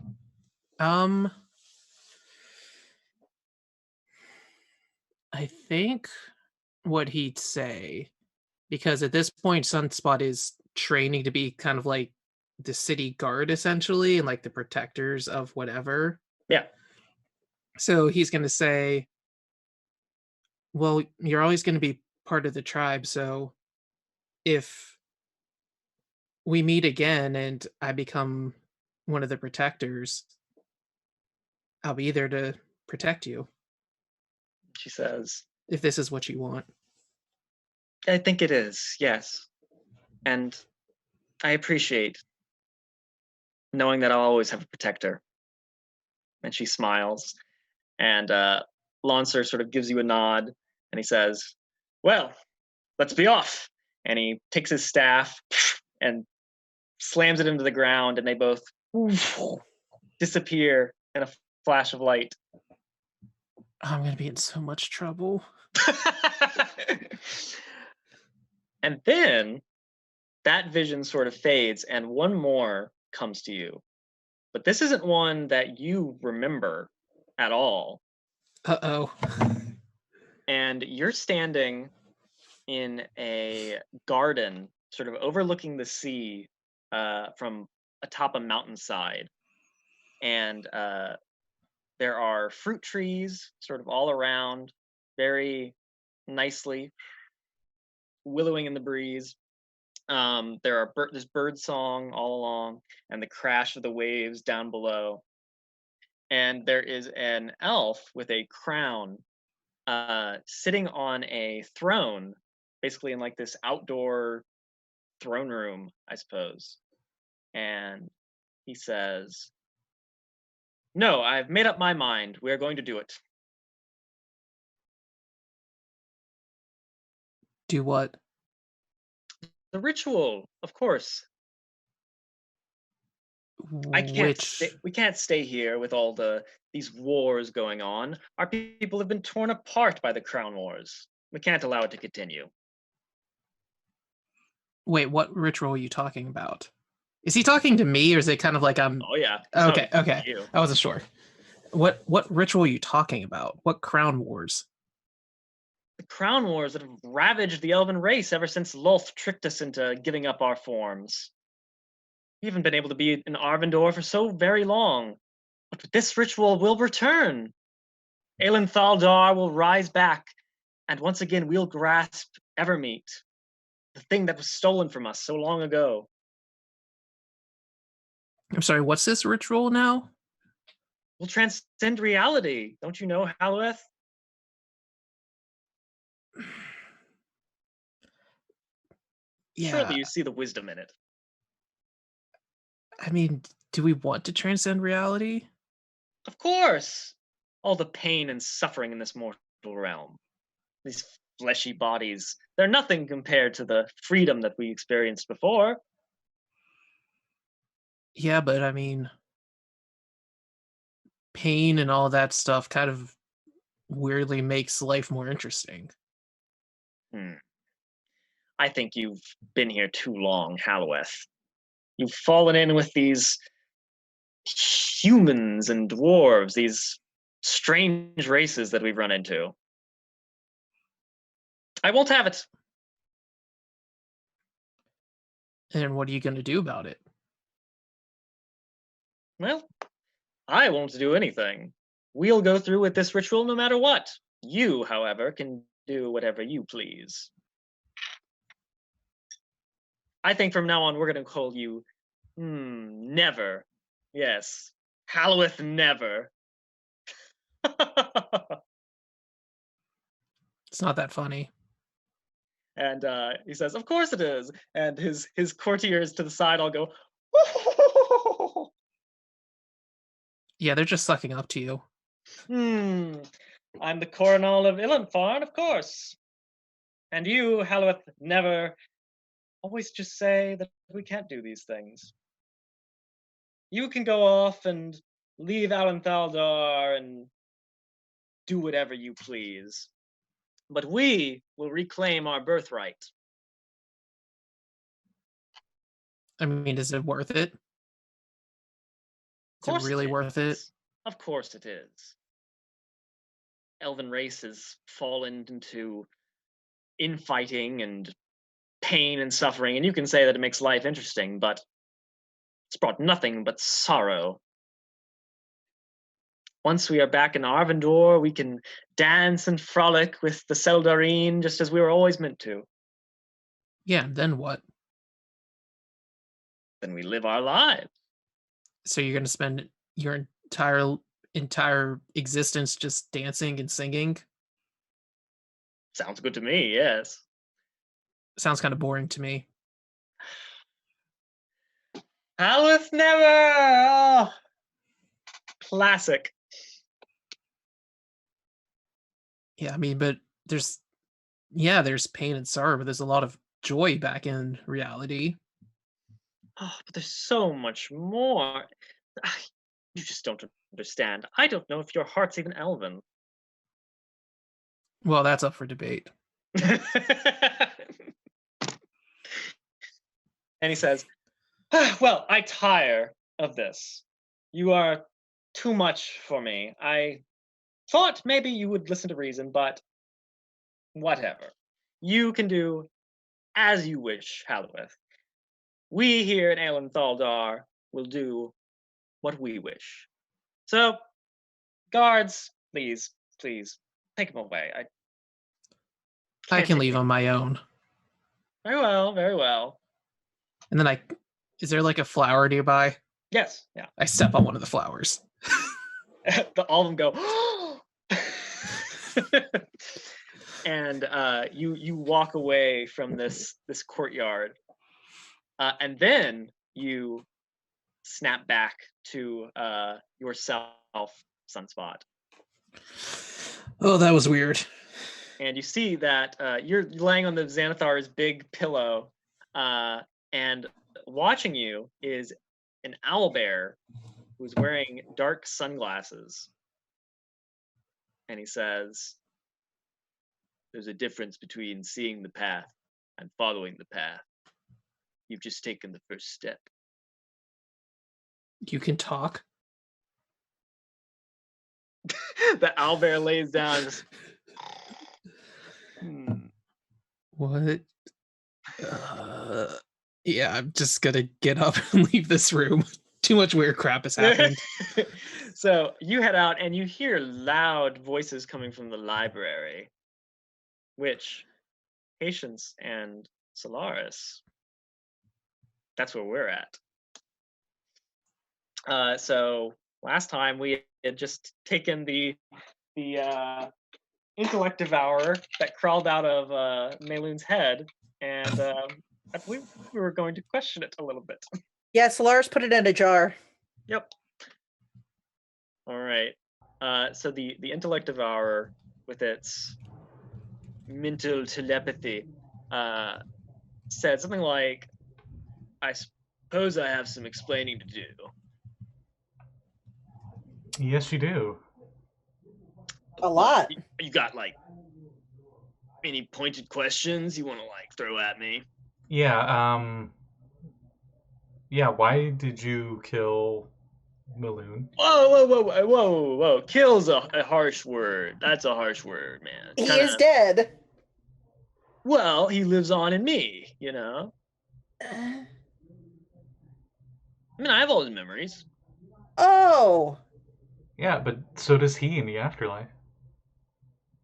I think what he'd say, because at this point Sunspot is training to be kind of like the city guard essentially, and like the protectors of whatever. Yeah. So he's going to say, well, you're always going to be part of the tribe, so if we meet again and I become one of the protectors, I'll be there to protect you. She says, if this is what you want. I think it is, yes. And I appreciate knowing that I'll always have a protector. And she smiles. And Lancer sort of gives you a nod, and he says, "Well, let's be off." And he takes his staff and slams it into the ground, and they both disappear in a flash of light. I'm going to be in so much trouble. And then that vision sort of fades, and one more comes to you. But this isn't one that you remember at all. Uh-oh. And you're standing in a garden, sort of overlooking the sea from atop a mountainside. And there are fruit trees sort of all around, very nicely willowing in the breeze. There's bird song all along, and the crash of the waves down below. And there is an elf with a crown sitting on a throne, basically in like this outdoor throne room, I suppose. And he says, "No, I've made up my mind. We are going to do it." Do what? The ritual, of course. We can't stay here with all these wars going on. Our people have been torn apart by the crown wars. We can't allow it to continue. Wait, what ritual are you talking about? Is he talking to me, or is it kind of like I'm? Oh yeah. Okay, No, okay. you. I wasn't sure. What ritual are you talking about? What crown wars? The crown wars that have ravaged the elven race ever since Lulth tricked us into giving up our forms. We haven't been able to be in Arvindor for so very long. But this ritual will return. Aelin Thaldar will rise back, and once again we'll grasp Evermeet, the thing that was stolen from us so long ago. I'm sorry, what's this ritual now? We'll transcend reality. Don't you know, Halweth? Yeah. Surely you see the wisdom in it. I mean, do we want to transcend reality? Of course! All the pain and suffering in this mortal realm. These fleshy bodies, they're nothing compared to the freedom that we experienced before. Yeah, but I mean, pain and all that stuff kind of weirdly makes life more interesting. I think you've been here too long, Halweth. You've fallen in with these humans and dwarves, these strange races that we've run into. I won't have it. And what are you going to do about it? Well, I won't do anything. We'll go through with this ritual no matter what. You, however, can do whatever you please. I think from now on we're going to call you Never. Yes, Halweth Never. It's not that funny. And he says, "Of course it is." And his courtiers to the side all go, Yeah, they're just sucking up to you. I'm the Coronal of Ilanfarn, of course. And you, Halweth Never, always just say that we can't do these things. You can go off and leave Alan Thaldar and do whatever you please. But we will reclaim our birthright. I mean, is it worth it? Is it really worth it? Of course it is. Elven race has fallen into infighting and pain and suffering, and you can say that it makes life interesting, but it's brought nothing but sorrow. Once we are back in Arvindor, we can dance and frolic with the Seldarine just as we were always meant to. Yeah, then what? Then we live our lives. So you're going to spend your entire existence just dancing and singing? Sounds good to me, yes. Sounds kind of boring to me. Halweth Never! Oh, classic. Yeah, I mean, but there's pain and sorrow, but there's a lot of joy back in reality. Oh, but there's so much more. You just don't understand. I don't know if your heart's even elven. Well, that's up for debate. And he says, well, I tire of this. You are too much for me. I thought maybe you would listen to reason, but whatever. You can do as you wish, Halweth. We here in Aelin Thaldar will do what we wish. So, guards, please, take him away. I can leave on my own. Very well, very well. And then is there like a flower nearby? Yes, yeah. I step on one of the flowers. All of them go, and you walk away from this courtyard, and then you snap back to yourself, Sunspot. Oh, that was weird. And you see that you're laying on the Xanathar's big pillow, and watching you is an owlbear who's wearing dark sunglasses. And he says, there's a difference between seeing the path and following the path. You've just taken the first step. You can talk. The owlbear lays down. Just, What? Yeah, I'm just gonna get up and leave this room. Too much weird crap has happened. So you head out and you hear loud voices coming from the library, which Patience and Solaris, that's where we're at. So last time we had just taken the intellect devourer that crawled out of Mayloon's head, and I believe we were going to question it a little bit. Yeah, Solaris put it in a jar. Yep. All right. So the intellect devourer, with its mental telepathy, said something like, "I suppose I have some explaining to do." Yes, you do. A lot. You got like any pointed questions you want to like throw at me? Yeah. Yeah. Why did you kill Maloon? Whoa! Kill's a harsh word. That's a harsh word, man. He is dead. Well, he lives on in me, you know. I mean, I have all his memories. Oh. Yeah, but so does he in the afterlife.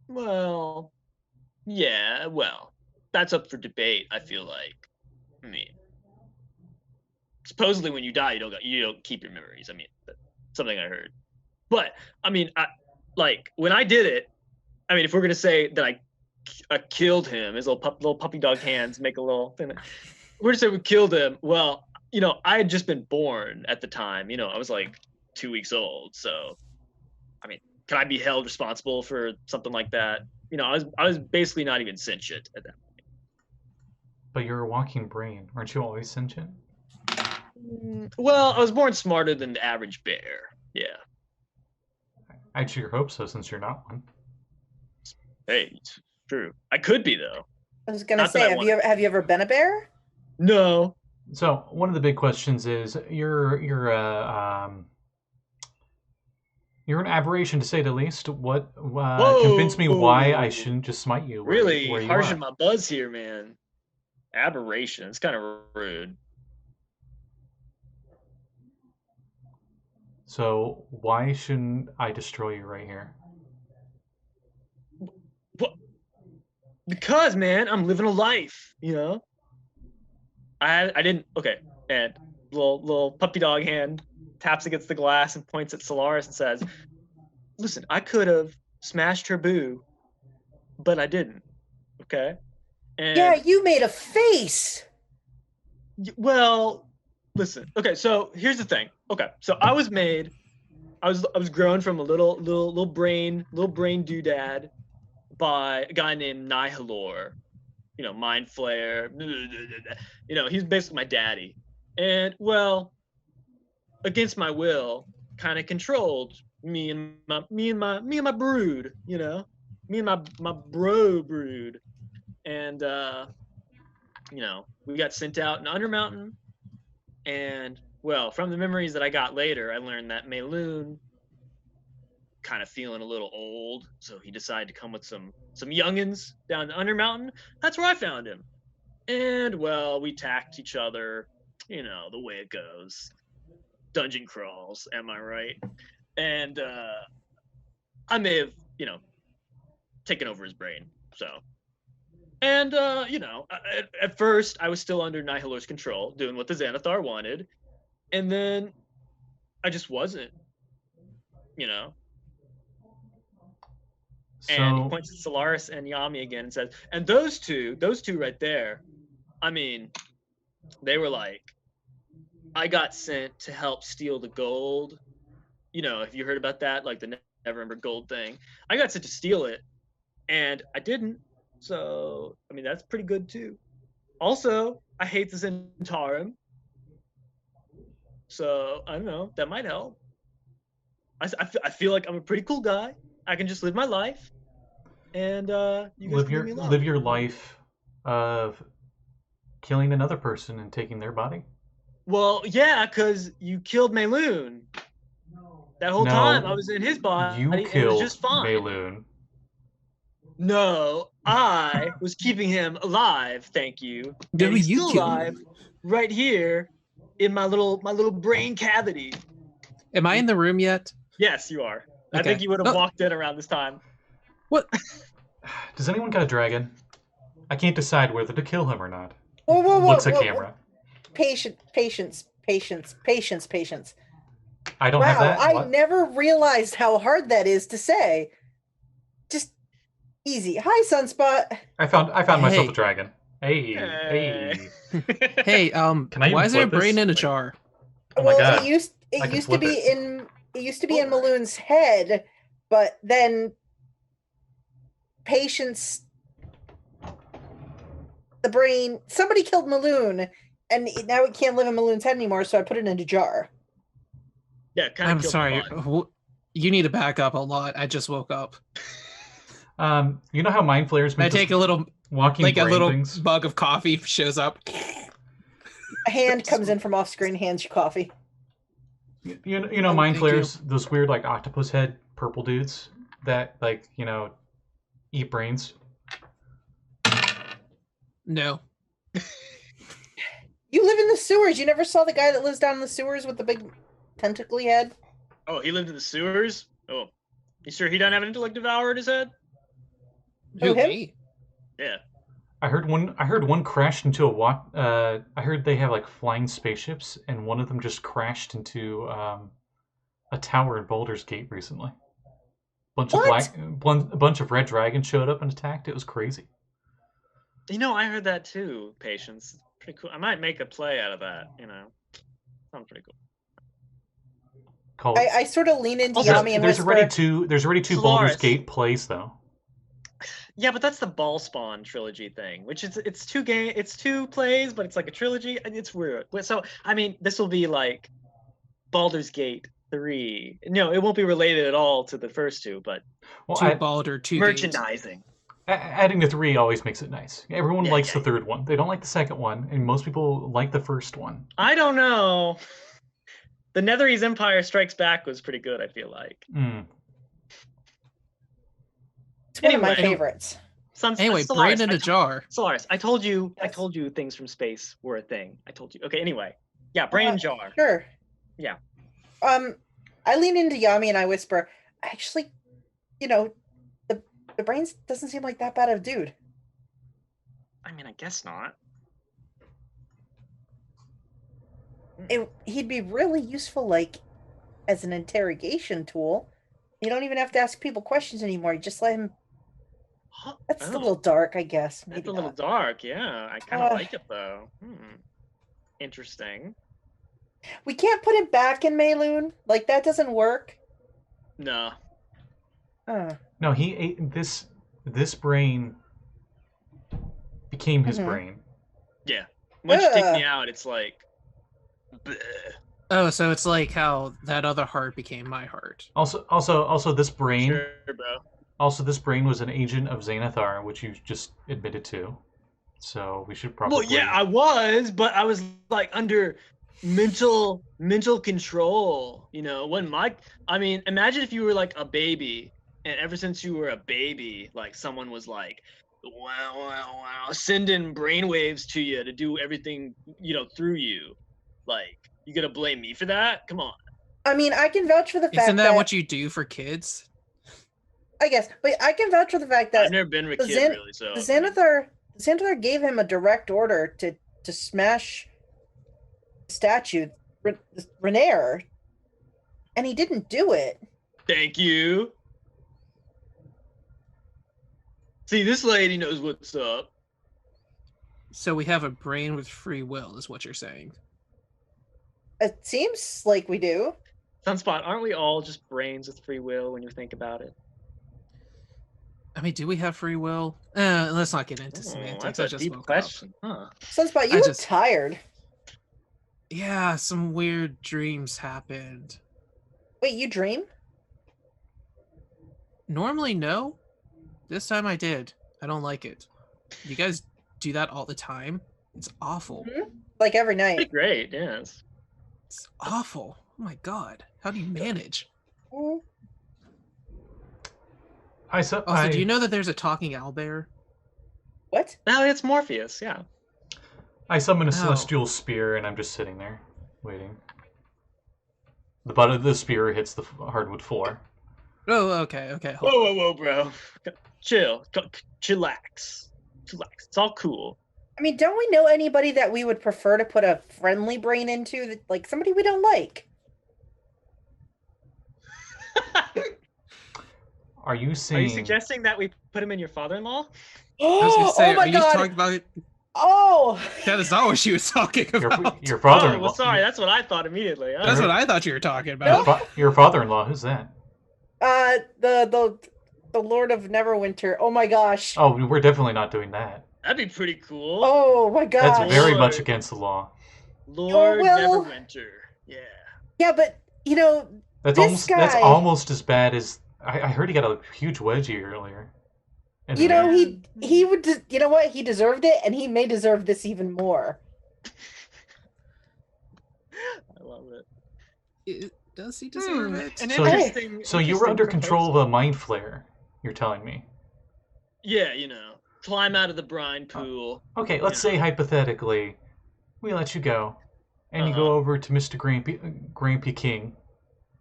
Well, yeah. Well, that's up for debate. I feel like. I mean, supposedly when you die, you don't keep your memories. I mean, that's something I heard. But I mean, when I did it, I mean, if we're gonna say that I killed him, his little puppy dog hands make a little thing. We're gonna say we killed him. Well, you know, I had just been born at the time. You know, I was like 2 weeks old. So, I mean, can I be held responsible for something like that? You know, I was basically not even sentient at that point. But you're a walking brain. Aren't you always sentient? Well, I was born smarter than the average bear. Yeah. I'd sure hope so, since you're not one. Hey, it's true. I could be though. I was gonna say, have you ever been a bear? No. So one of the big questions is you're an aberration, to say the least. What convince me why I shouldn't just smite you? Really where you harshing are. my buzz here, man. Aberration. It's kind of rude. So why shouldn't I destroy you right here? What? Because, man, I'm living a life. You know. I didn't. Okay, and little puppy dog hand taps against the glass and points at Solaris and says, "Listen, I could have smashed her boo, but I didn't. Okay." And yeah, you made a face. Well, listen. Okay, so here's the thing. Okay, so I was grown from a little brain doodad by a guy named Nihilor. You know, Mind Flare. You know, he's basically my daddy. And well, against my will, kind of controlled me and my brood. You know, me and my bro brood. And you know, we got sent out in Undermountain. And well, from the memories that I got later, I learned that Mayloon kind of feeling a little old, so he decided to come with some youngins down the Undermountain. That's where I found him. And well, we attacked each other, you know, the way it goes. Dungeon crawls, am I right? And I may have, you know, taken over his brain. So, and you know, at first I was still under Nihilor's control, doing what the Xanathar wanted, and then I just wasn't, you know. So... And he points at Solaris and Yami again and says, and those two right there, I mean, they were like, I got sent to help steal the gold. You know, have you heard about that? Like the Neverember gold thing. I got sent to steal it, and I didn't. So, I mean, that's pretty good too. Also, I hate the Zentarum. So I don't know. That might help. I feel like I'm a pretty cool guy. I can just live my life, and you guys can leave me alone. Live your life of killing another person and taking their body. Well, yeah, because you killed Mayloon. That whole time I was in his body, You and it was killed just fine. Mayloon. No, I was keeping him alive. Thank you. No, And he's you still killed alive, right here, in my little brain cavity. Am I in the room yet? Yes, you are. Okay. I think you would have walked in around this time. What? Does anyone got a dragon? I can't decide whether to kill him or not. Whoa, Looks at camera. Patience. I don't have that. I never realized how hard that is to say. Just easy. Hi, Sunspot. I found myself a dragon. Hey. Hey, Can I why is there a flip brain this? in a jar? Oh my god. It used to be in Maloon's head, but then Patience, the brain, somebody killed Maloon, and now it can't live in Maloon's head anymore, so I put it in a jar. Yeah, kind of. I'm sorry. You need to back up a lot. I just woke up. You know how mind flayers make I take a little walking like a little things? mug of coffee shows up. A hand comes in from off screen, hands you coffee. You know mind thank flayers, those weird like octopus head purple dudes that like, eat brains. No. You live in the sewers. You never saw the guy that lives down in the sewers with the big tentacly head? Oh, he lived in the sewers? Oh. You sure he doesn't have an intellect devourer in his head? Who, him? me? Yeah. I heard one crashed into I heard they have like flying spaceships, and one of them just crashed into a tower in Baldur's Gate recently. A bunch of red dragons showed up and attacked. It was crazy. I heard that too, Patience. Pretty cool. I might make a play out of that, Sounds pretty cool. I sort of lean into Yami and whisper. There's already two Solaris. Baldur's Gate plays though. Yeah, but that's the Ballspawn trilogy thing, which is it's two plays, but it's like a trilogy. It's weird. So I mean, this will be like Baldur's Gate 3. No, it won't be related at all to the first two, but Baldur 2 merchandising. Adding the 3 always makes it nice. Everyone likes the third one. They don't like the second one, and most people like the first one. I don't know. The Netherese Empire Strikes Back was pretty good, I feel like. It's one of my favorites. Anyway, Solaris, brain in a jar. Solaris, I told you things from space were a thing. I told you. Okay, anyway. Yeah, brain jar. Sure. Yeah. I lean into Yami and I whisper, actually, the brains doesn't seem like that bad of a dude. I mean, I guess not. He'd be really useful, like, as an interrogation tool. You don't even have to ask people questions anymore. You just let him. That's a little dark, I guess. Maybe that's a little dark, yeah. I kind of like it, though. Interesting. We can't put it back in Mayloon? Like, that doesn't work? No. No, he ate this brain became his brain. Yeah. Once you take me out, it's like bleh. Oh, so it's like how that other heart became my heart. Also this brain. Sure, bro. Also, this brain was an agent of Xanathar, which you just admitted to. So we should probably. Well, yeah, I was, but I was like under mental control. I mean, imagine if you were like a baby, and ever since you were a baby, like someone was like, wow, sending brainwaves to you to do everything, through you. Like, you gonna blame me for that? Come on. I mean, I can vouch for the fact Isn't that what you do for kids? I guess, but I can vouch for the fact that I've never been with a kid, really. So the Xanathar gave him a direct order to smash the statue, Renair, and he didn't do it. Thank you. See, this lady knows what's up. So we have a brain with free will, is what you're saying. It seems like we do. Sunspot, aren't we all just brains with free will when you think about it? I mean, do we have free will? Let's not get into semantics. That's a deep question. Huh. Sunspot, you look tired. Yeah, some weird dreams happened. Wait, you dream? Normally, no. This time I did. I don't like it. You guys do that all the time? It's awful. Like every night. Pretty great, yes. It's awful. Oh my god. How do you manage? Mm. Also, do you know that there's a talking owlbear? What? No, it's Morpheus, yeah. I summon a Oh. celestial spear, and I'm just sitting there, waiting. The butt of the spear hits the hardwood floor. Oh, okay, okay. Whoa, whoa, whoa, bro. Chill. Chillax. Chillax. It's all cool. I mean, don't we know anybody that we would prefer to put a friendly brain into? Like somebody we don't like? Are you Are saying... you suggesting that we put him in your father-in-law? I was gonna say, oh my are you god! talking about it? Oh! That is not what she was talking about. Your father-in-law. Oh, well, sorry. That's what I thought immediately. That's what I thought you were talking about. Your father-in-law, who's that? The Lord of Neverwinter. Oh my gosh. Oh, we're definitely not doing that. That'd be pretty cool. Oh my gosh. That's very Lord. much against the law. Lord well- Neverwinter. Yeah. Yeah, but you know, That's This that's guy- almost as bad as... I heard he got a huge wedgie earlier. And you know, Yeah. he would. You know what? He deserved it, and he may deserve this even more. I love it. Does he deserve it? An So- interesting. So you were interesting under control of proposal. a mind flare, you're telling me. Yeah, you know, climb out of the brine pool. Okay, let's say hypothetically, we let you go, and you go Uh-huh. over to Mr. Grampy King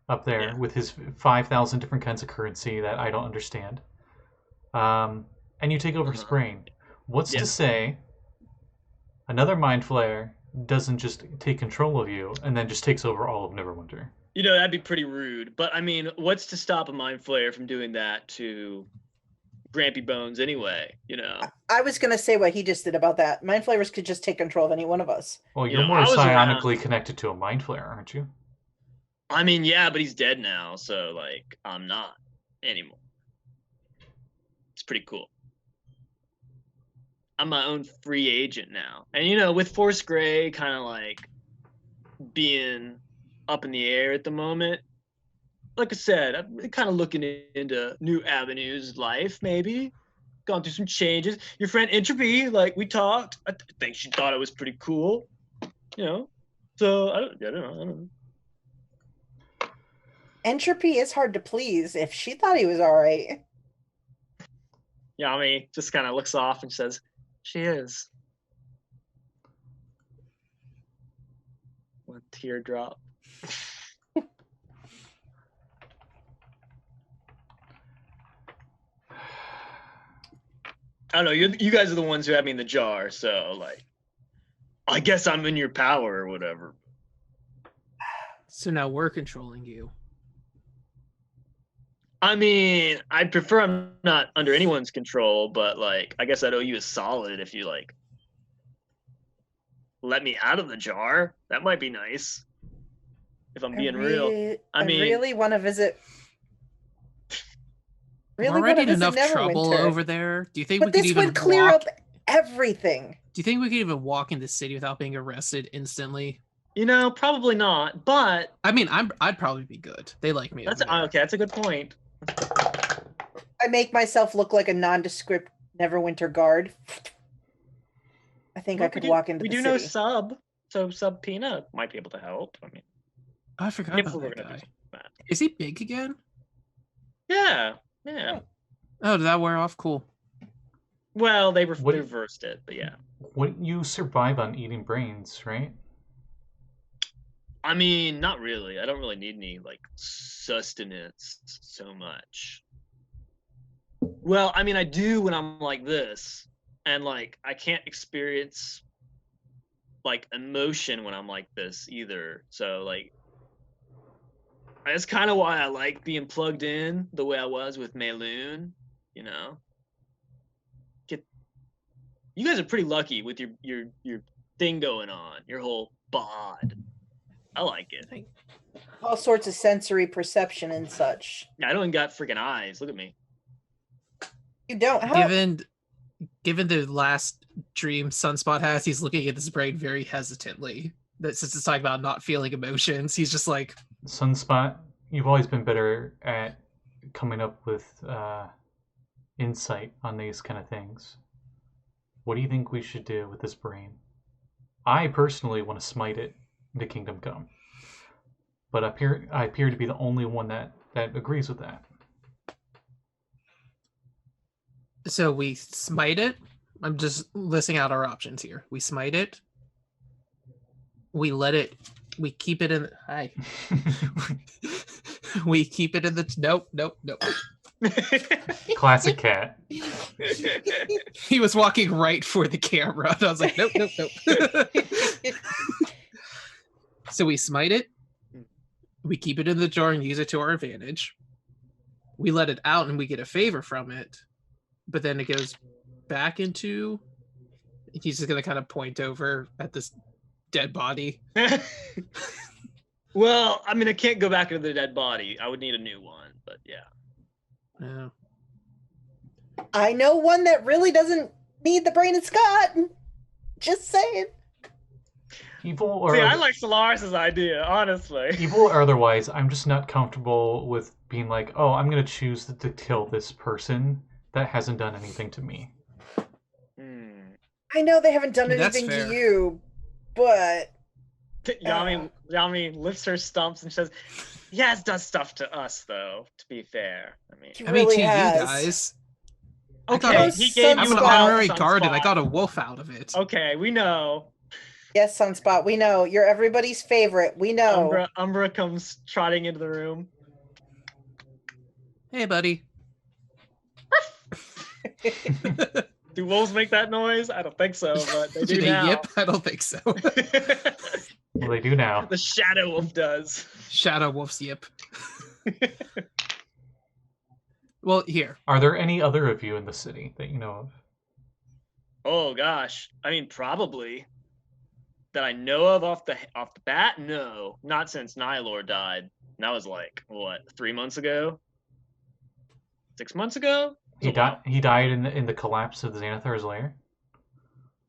up there Yeah. with his 5,000 different kinds of currency that I don't understand. And you take over his Uh-huh. brain. What's Yeah. to say another mind flare doesn't just take control of you and then just takes over all of Neverwinter? You know, that'd be pretty rude. But I mean, what's to stop a mind flayer from doing that to Grampy Bones anyway? You know. I was gonna say what he just did about that. Mind flavors could just take control of any one of us. Well, You you're know, more I was psionically connected to a mind flare, aren't you? I mean, yeah, but he's dead now, so like, I'm not anymore. It's pretty cool. I'm my own free agent now, and you know, with Force Gray kind of like being up in the air at the moment. Like I said, I'm kind of looking into new avenues of life, maybe. Gone through some changes. Your friend Entropy, like we talked, I think she thought it was pretty cool. You know? So, I don't know. Entropy is hard to please. If she thought he was all right, Yami just kind of looks off and says, she is. One teardrop. I don't know. You guys are the ones who have me in the jar, so like, I guess I'm in your power or whatever. So now we're controlling you. I mean, I prefer I'm not under anyone's control, but like, I guess I'd owe you a solid if you like let me out of the jar. That might be nice. If I'm being real. I mean, really want to visit. We're Really already want in to enough visit trouble Neverwinter. over there. Do you think But we could this even would clear walk? up everything. Do you think we could even walk in the city without being arrested instantly? you know, probably not, but I mean, I'd probably be good. They like me. that's over there. okay. That's a good point. I make myself look like a nondescript Neverwinter guard. I think I Well, could we walk into We the do city. know Sub, so Sub Peanut might be able to help. I mean, Oh, I forgot if about we were that gonna do guy. something like that. Is he big again? Yeah, yeah. Oh, did that wear off? Cool. Well, they What- reversed it, but yeah. Wouldn't you survive on eating brains, right? I mean, not really. I don't really need any like sustenance so much. Well, I mean, I do when I'm like this, and like I can't experience like emotion when I'm like this either. So like, that's kind of why I like being plugged in the way I was with Mayloon. You know, you guys are pretty lucky with your thing going on, your whole bod. I like it. All sorts of sensory perception and such. Yeah, I don't even got freaking eyes. Look at me. You don't have. Given the last dream Sunspot has, he's looking at his brain very hesitantly. that since it's talking about not feeling emotions, he's just like, Sunspot, you've always been better at coming up with insight on these kind of things. What do you think we should do with this brain? I personally want to smite it into Kingdom Come, but I appear to be the only one that agrees with that. so we smite it. I'm just listing out our options here. We smite it. We let it. We keep it in. Hi. We keep it in the. Nope. Classic cat. He was walking right for the camera. And I was like, nope. So we smite it. We keep it in the jar and use it to our advantage. We let it out and we get a favor from it. But then it goes back into... He's just going to kind of point over at this dead body. Well, I mean, I can't go back into the dead body. I would need a new one, but yeah. Yeah. I know one that really doesn't need the brain of Scott. Just saying. Evil or... See, I like Solaris' idea, honestly. Evil or otherwise, I'm just not comfortable with being like, oh, I'm going to choose to kill this person that hasn't done anything to me. I know they haven't done That's anything fair. to you, but... Yami lifts her stumps and says, he has done stuff to us, though, to be fair. He I mean, really to has. you guys. Okay, he gave I'm you an a honorary Sunspot. guard and I got a wolf out of it. Okay, we know. Yes, Sunspot, we know. You're everybody's favorite. We know. Umbra comes trotting into the room. Hey, buddy. Do wolves make that noise? I don't think so, but they do they now. yip? I don't think so. Well, they do now. The shadow wolf does. Shadow wolf's yip. Well, here. Are there any other of you in the city that you know of? Oh gosh, I mean, probably that I know of off the bat. No, not since Nylor died. And that was like what, 3 months ago, 6 months ago. He died in the collapse of the Xanathar's lair.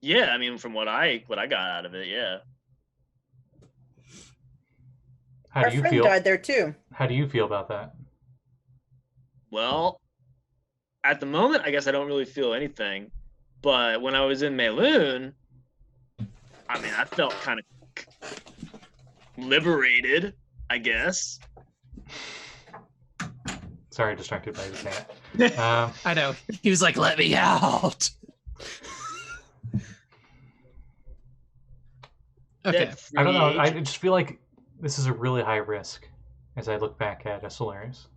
Yeah, I mean, from what I got out of it, yeah. How Our do you friend feel? died there too. How do you feel about that? Well, at the moment, I guess I don't really feel anything. But when I was in Mayloon, I mean, I felt kind of liberated, I guess. Sorry, distracted by the cat. I know. He was like, let me out. Okay. I don't know. I just feel like this is a really high risk as I look back at Solaris.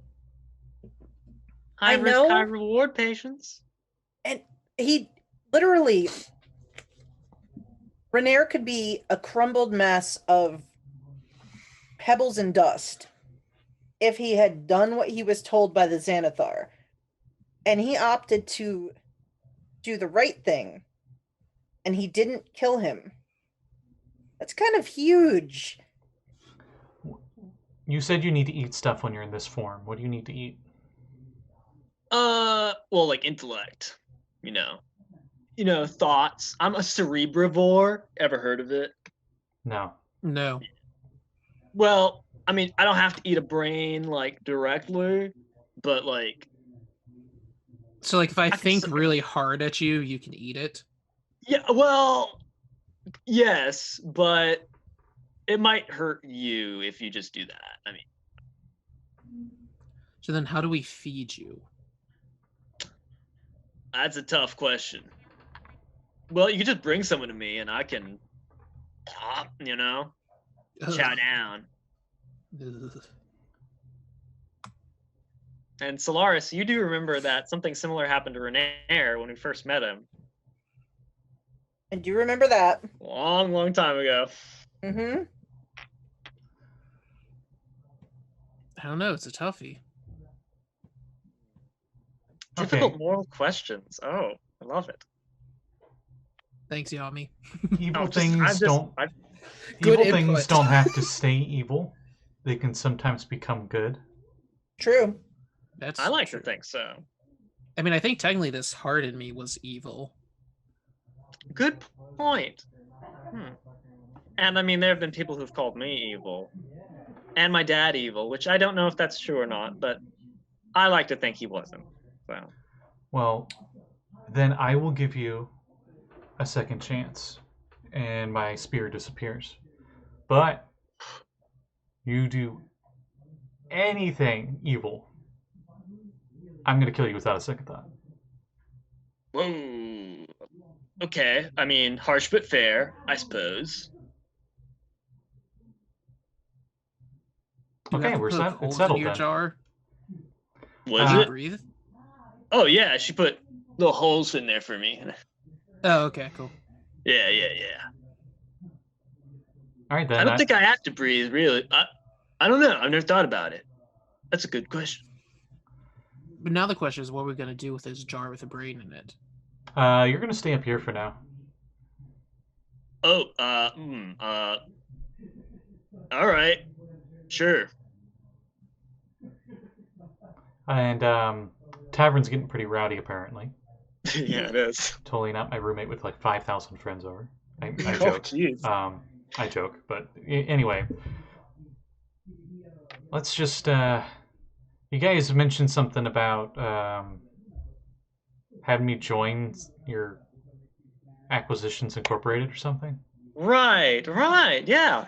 High I risk, know. high reward, patience. And he literally... Renair could be a crumbled mess of pebbles and dust if he had done what he was told by the Xanathar. And he opted to do the right thing. And he didn't kill him. That's kind of huge. You said you need to eat stuff when you're in this form. What do you need to eat? Well, like intellect, you know, thoughts. I'm a cerebrivore. Ever heard of it? No. No. Well, I mean, I don't have to eat a brain like directly, but like, So, like, if I can think say- really hard at you, you can eat it? yeah, well, yes, but it might hurt you if you just do that. I mean, So then how do we feed you? that's a tough question. Well, you can just bring someone to me and I can pop, chow down. Ugh. And Solaris, you do remember that something similar happened to Renair when we first met him. I do remember that. Long, long time ago. Mm-hmm. I don't know. It's a toughie. Difficult Okay. moral questions. Oh, I love it. Thanks, Yami. Evil I'm things don't. Good Evil things input. don't have to stay evil. They can sometimes become good. True. That's I like true. to think so. I mean, I think technically this heart in me was evil. Good point. And I mean, there have been people who've called me evil, and my dad evil, which I don't know if that's true or not, but I like to think he wasn't. So. Well, then I will give you a second chance, and my spear disappears. But you do anything evil, I'm gonna kill you without a second thought. Whoa. Okay. I mean, harsh but fair, I suppose. Okay, it's settled in your then. jar. Was Can you it? breathe? Oh yeah, she put little holes in there for me. Oh, okay, cool. Yeah. All right then. I don't think I have to breathe, really. I don't know. I've never thought about it. That's a good question. But now the question is, what are we gonna do with this jar with a brain in it? You're gonna stay up here for now. Oh, all right, sure. And tavern's getting pretty rowdy apparently. Yeah, it is. Totally not my roommate with like 5,000 friends over. I Oh, joke. jeez. I joke, but anyway, let's just. You guys mentioned something about having me join your Acquisitions Incorporated or something. Right. Yeah.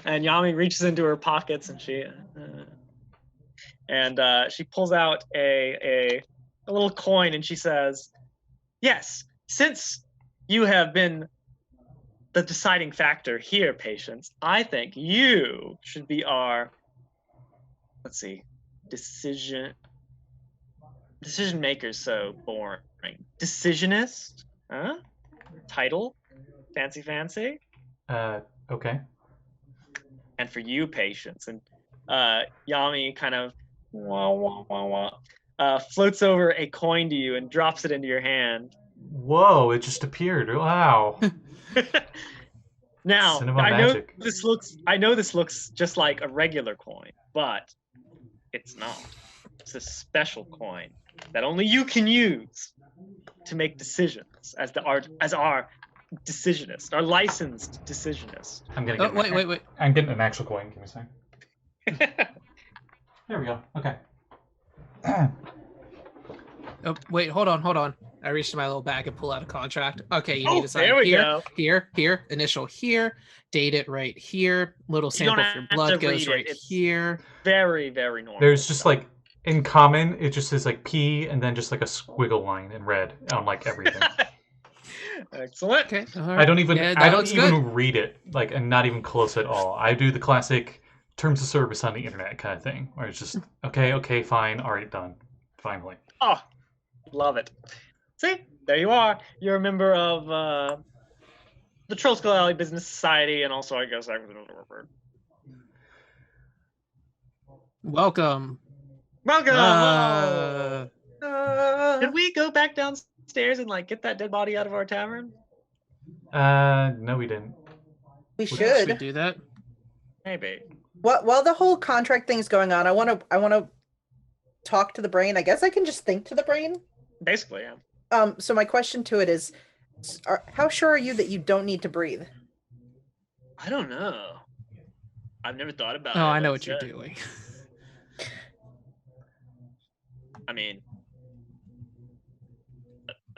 And Yami reaches into her pockets and she pulls out a little coin and she says, "Yes, since you have been the deciding factor here, patience, I think you should be our, let's see, decision maker's so boring. Decisionist? Huh? Title? Fancy. Okay. And for you, patience." And Yami kind of floats over a coin to you and drops it into your hand. Whoa! It just appeared. Wow. Now, Cinema I magic. know this looks just like a regular coin, but it's not. It's a special coin that only you can use to make decisions as our decisionist, our licensed decisionist. I'm gonna get. Wait. I'm getting an actual coin. Give me a second. There we go. Okay. Oh, wait, hold on. I reached in my little bag and pull out a contract. Okay, you need to sign there we here, go. here, initial here, date it right here, little You don't sample for have blood to goes read it. right It's here. Very, very normal. There's just like in common, it just says like P and then just like a squiggle line in red on like everything. Excellent. Okay, I don't even good. read it, like, and not even close at all. I do the classic terms of service on the internet kind of thing, where it's just okay, fine, all right, done, finally. Oh, love it. See, there you are. You're a member of the Troll Skull Alley Business Society, and also, I guess, Welcome. Did we go back downstairs and like get that dead body out of our tavern? No, we didn't. We Should we should. do that? Maybe. While the whole contract thing's going on, I want to talk to the brain. I guess I can just think to the brain. Basically, yeah. So my question to it is, how sure are you that you don't need to breathe? I don't know. I've never thought about it. Oh, I know what you're doing. I mean,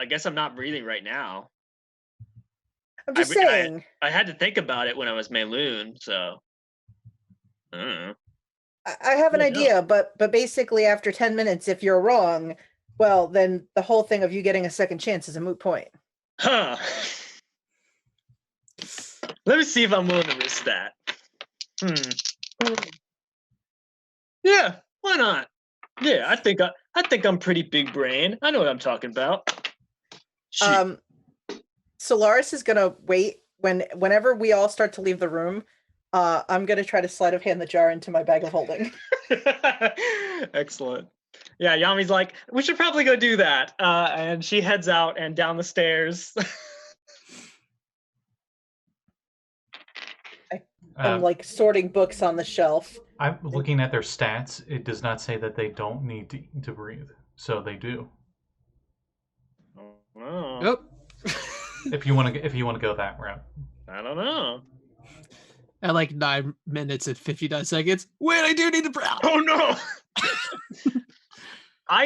I guess I'm not breathing right now. I'm just saying. I had to think about it when I was Mayloon, so I don't know. I have an idea, but basically after 10 minutes, if you're wrong, well, then the whole thing of you getting a second chance is a moot point. Huh. Let me see if I'm willing to risk that. Yeah, why not? Yeah, I think I'm pretty big brain. I know what I'm talking about. Shoot. Solaris is gonna wait whenever we all start to leave the room. I'm gonna try to sleight of hand the jar into my bag of holding. Excellent. Yeah, Yami's like, we should probably go do that. And she heads out and down the stairs. I'm like sorting books on the shelf. I'm looking at their stats. It does not say that they don't need to breathe, so they do. Oh. Yep. If you want to go that route. I don't know. At like 9 minutes and 59 seconds. Wait, I do need to. Oh no!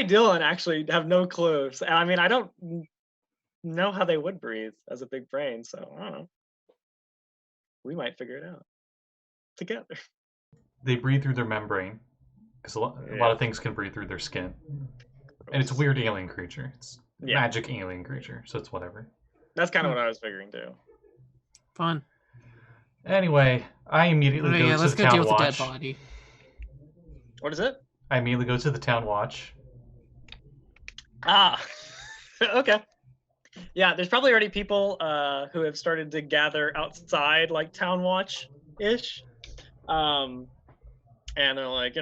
Dylan actually have no clue. I mean, I don't know how they would breathe as a big brain, so I don't know. We might figure it out together. They breathe through their membrane because a lot of things can breathe through their skin, and it's a weird alien creature. It's magic alien creature, so it's whatever. That's kind of what I was figuring too. Fun. Anyway, I immediately go to the town watch. Dead body. What is it? I immediately go to the town watch. Ah, okay. Yeah, there's probably already people who have started to gather outside, like town watch-ish. And they're like,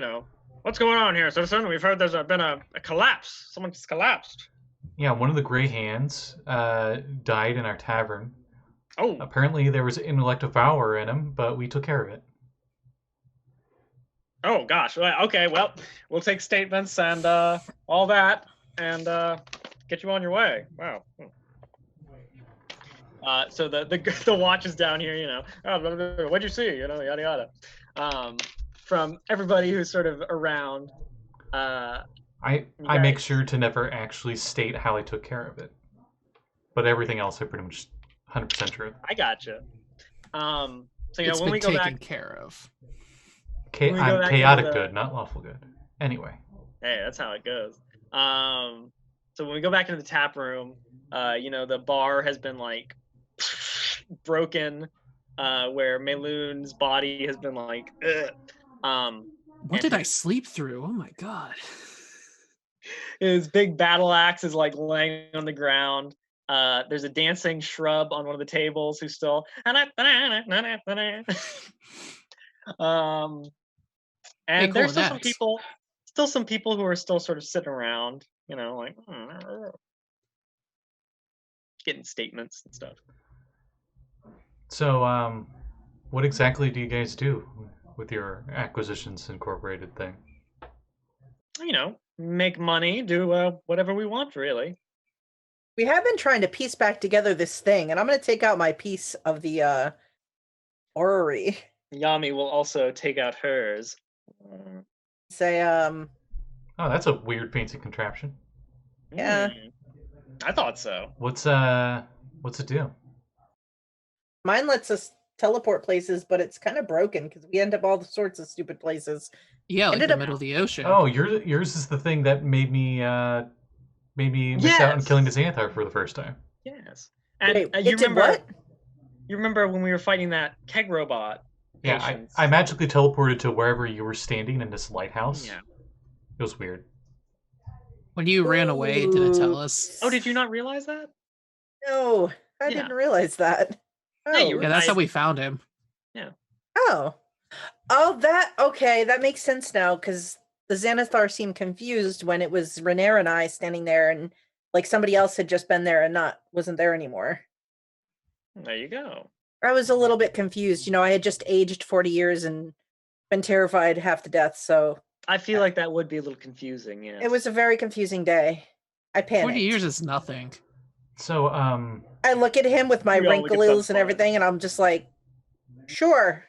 what's going on here, citizen? We've heard there's been a collapse. Someone's collapsed. Yeah, one of the Grey Hands died in our tavern. Oh. Apparently there was an intellect devour in him, but we took care of it. Oh, gosh. Okay, well, we'll take statements and all that and get you on your way. Wow. So the watch is down here, oh, what'd you see? Yada, yada. From everybody who's sort of around. I make sure to never actually state how I took care of it. But everything else I pretty much 100% true. I gotcha. So it's when we go taken back, care of. I'm chaotic good, not lawful good. Anyway. Hey, that's how it goes. So when we go back into the tap room, the bar has been like broken, where Mayloon's body has been like. What did I sleep through? Oh my god. His big battle axe is like laying on the ground. There's a dancing shrub on one of the tables who's still and there's still some people who are still sort of sitting around, like getting statements and stuff. So what exactly do you guys do with your Acquisitions Incorporated thing? Make money, do whatever we want, really. We have been trying to piece back together this thing, and I'm going to take out my piece of the orrery. Yami will also take out hers. Say, Oh, that's a weird fancy contraption. Yeah. I thought so. What's it do? Mine lets us teleport places, but it's kind of broken because we end up all sorts of stupid places. Yeah, like the middle of the ocean. Oh, yours is the thing that made me miss out on killing the Xanathar for the first time. Yes. And wait, you remember what? You remember when we were fighting that keg robot? Yeah, I magically teleported to wherever you were standing in this lighthouse. Yeah. It was weird. When you ran away, it didn't tell us. Oh, did you not realize that? No, I didn't realize that. Oh. Yeah, that's how we found him. Yeah. Oh, okay, that makes sense now, because the Xanathar seemed confused when it was Renair and I standing there, and like somebody else had just been there and wasn't there anymore. There you go. I was a little bit confused. I had just aged 40 years and been terrified half to death, so... I feel like that would be a little confusing, yeah. It was a very confusing day. I panicked. 40 years is nothing. So, I look at him with my wrinkles and everything, and I'm just like, sure,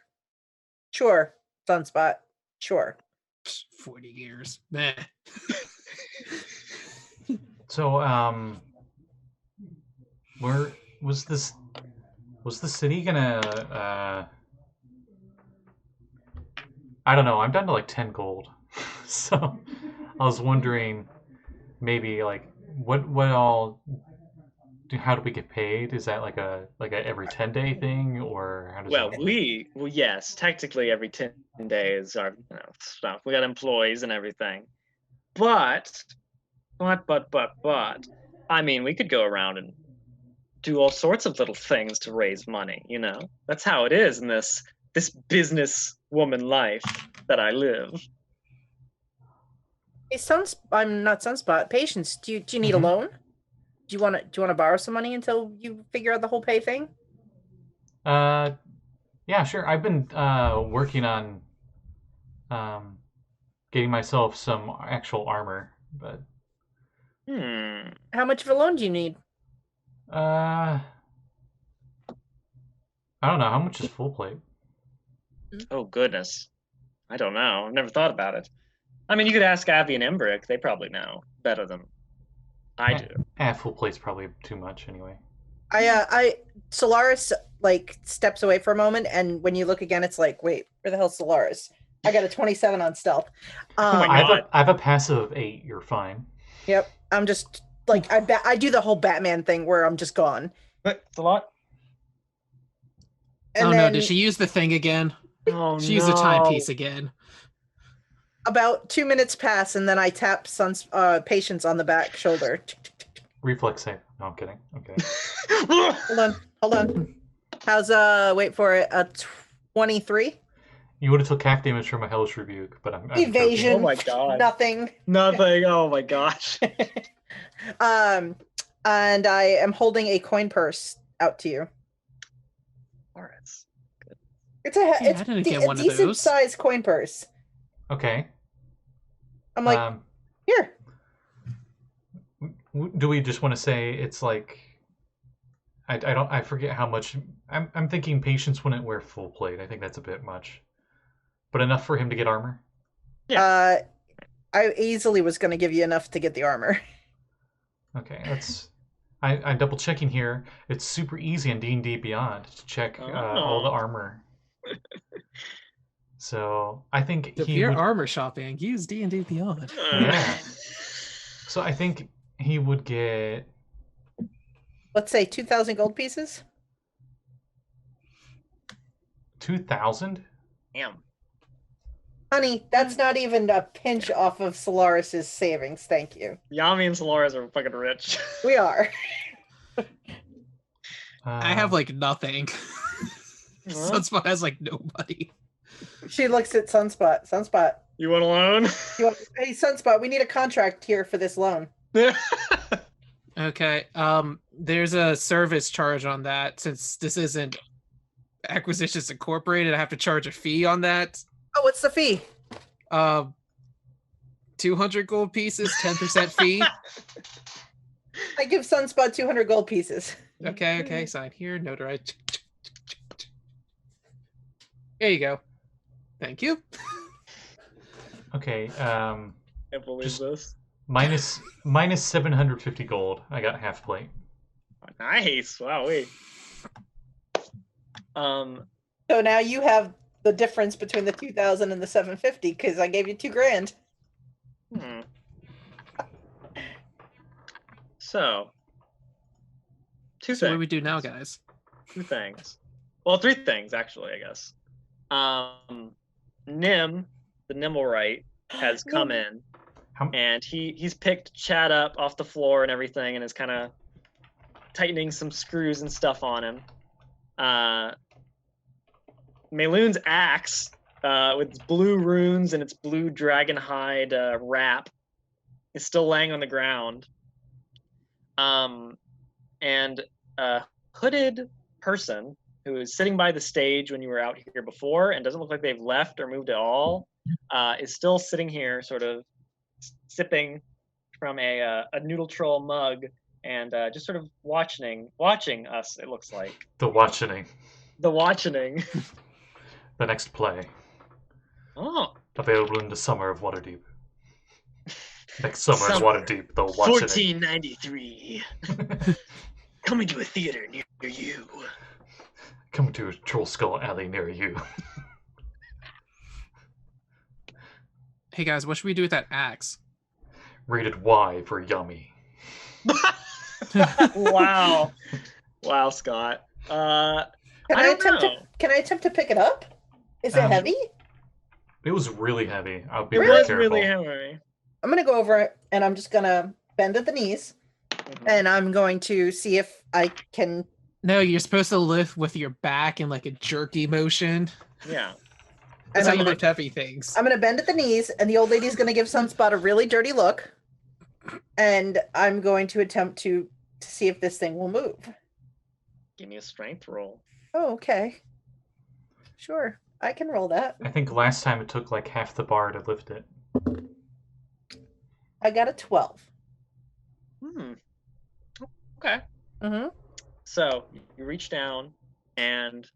Sunspot, sure. 40 years. Meh. So, where was this? Was the city gonna? I don't know. I'm down to like 10 gold, so I was wondering, maybe like what all. How do we get paid? Is that like a every 10-day thing, or how does well, yes, technically every 10 days our stuff. We got employees and everything, but I mean, we could go around and do all sorts of little things to raise money. That's how it is in this business woman life that I live. Hey, I'm not Sunspot. Patience. Do you need a loan? Do you want to borrow some money until you figure out the whole pay thing? Yeah, sure. I've been working on getting myself some actual armor, but How much of a loan do you need? I don't know. How much is full plate? Oh, goodness. I don't know. I've never thought about it. I mean, you could ask Abby and Embrick. They probably know better than I do. Full plate's probably too much anyway. Solaris like steps away for a moment, and when you look again, it's like, wait, where the hell's Solaris? I got a 27 on stealth. Oh my God. I have a passive of 8. You're fine. Yep. I'm just like I do the whole Batman thing where I'm just gone. It's a lot. And oh then no, did she use the thing again? Oh, She used the timepiece again. about 2 minutes pass, and then I tap Patience on the back shoulder. Reflex save. No, I'm kidding. Okay. Hold on. How's wait for it, a 23? You would have took half damage from a hellish rebuke, but I'm Evasion. Oh my God. Nothing. Nothing. Oh my gosh. And I am holding a coin purse out to you. Solaris. It's I didn't get a one of decent those. sized coin purse. Okay. I'm like, here. Do we just want to say it's like I forget how much I'm thinking Patience wouldn't wear full plate. I think that's a bit much. But enough for him to get armor? Yeah. I easily was going to give you enough to get the armor. Okay, I'm double checking here. It's super easy in D&D Beyond to check all the armor. So I think If you're armor shopping, use D&D Beyond. Yeah. So I think he would get, Let's say 2,000 gold pieces. 2,000? Damn. Honey, that's not even a pinch off of Solaris's savings. Thank you. Yami and Solaris are fucking rich. We are. I have like nothing. Huh? Sunspot has like nobody. She looks at Sunspot. Sunspot. You want a loan? Hey, Sunspot, we need a contract here for this loan. Okay. There's a service charge on that. Since this isn't Acquisitions Incorporated, I have to charge a fee on that. Oh, what's the fee? 200 gold pieces, 10% fee. I give Sunspot 200 gold pieces. Okay, sign here, notarize. There you go. Thank you. Okay, Can't believe Just- this. minus 750 gold. I got half plate. Oh, nice. Wow. Wait. So now you have the difference between the 2,000 and the 750 because I gave you $2,000. Hmm. So, So what do we do now, guys? 2 things. Well, 3 things actually, I guess. Nim, the Nimblewright, has come in, and he's picked Chad up off the floor and everything, and is kind of tightening some screws and stuff on him. Mayloon's axe, with its blue runes and its blue dragon hide wrap, is still laying on the ground. And a hooded person who is sitting by the stage when you were out here before and doesn't look like they've left or moved at all, is still sitting here sort of sipping from a noodle troll mug and just sort of watching us, it looks like. The watching. The watching. The next play. Oh. Available in the summer of Waterdeep. Next summer in Waterdeep, the watching. 1493. Coming to a theater near you. Coming to a Troll Skull Alley near you. Hey guys, what should we do with that axe? Rated Y for yummy. Wow. Wow, Scott. Can I attempt to pick it up? Is it heavy? It was really heavy. I'll be It really was careful. really heavy. I'm going to go over it, and I'm just going to bend at the knees, and I'm going to see if I can... No, you're supposed to lift with your back in like a jerky motion. Yeah. That's how you lift heavy things. I'm going to bend at the knees, and the old lady's going to give Sunspot a really dirty look, and I'm going to attempt to see if this thing will move. Give me a strength roll. Oh, okay. Sure, I can roll that. I think last time it took like half the bar to lift it. I got a 12. Okay. Mm-hmm. So you reach down and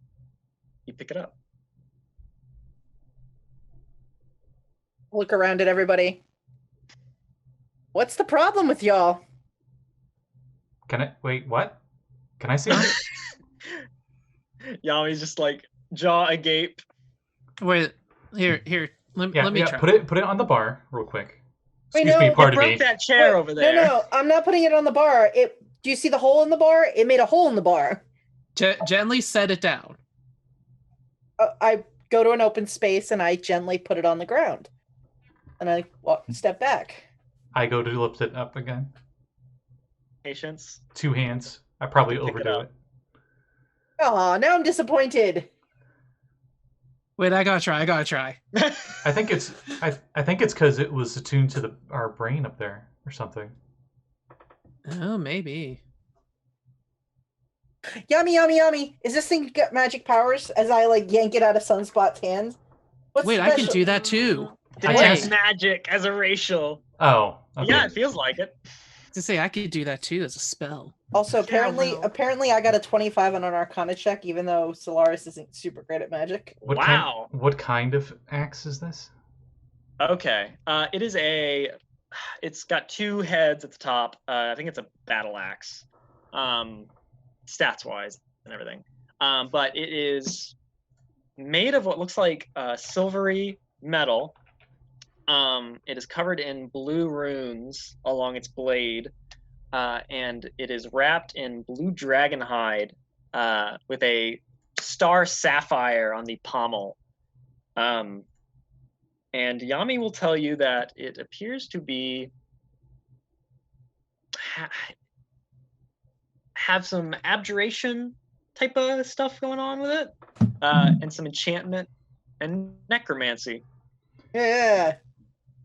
You pick it up. Look around at everybody. What's the problem with y'all? Can I wait? What? Can I see it? Yami's just like jaw agape. Wait, here. Let me try. Put it on the bar real quick. Wait, Excuse no, me, pardon Broke me. that chair over there. No, I'm not putting it on the bar. Do you see the hole in the bar? It made a hole in the bar. Gently set it down. I go to an open space and I gently put it on the ground. And I step back. I go to lift it up again. Patience. 2 hands. I probably Pick it overdo up. it. Aw, now I'm disappointed. Wait, I gotta try. I think it's because it was attuned to our brain up there or something. Oh, maybe. Yummy. Is this thing got magic powers as I like yank it out of Sunspot's hands? Wait, I can do that too. Detect magic as a racial. Oh, okay. Yeah, it feels like it. To say I could do that too as a spell. Also, apparently I got a 25 on an Arcana check, even though Solaris isn't super great at magic. Wow. What kind of axe is this? Okay. It's got 2 heads at the top. I think it's a battle axe. Stats wise and everything. But it is made of what looks like silvery metal. It is covered in blue runes along its blade. And it is wrapped in blue dragon hide with a star sapphire on the pommel. And Yami will tell you that it appears to be have some abjuration type of stuff going on with it, and some enchantment and necromancy. Yeah.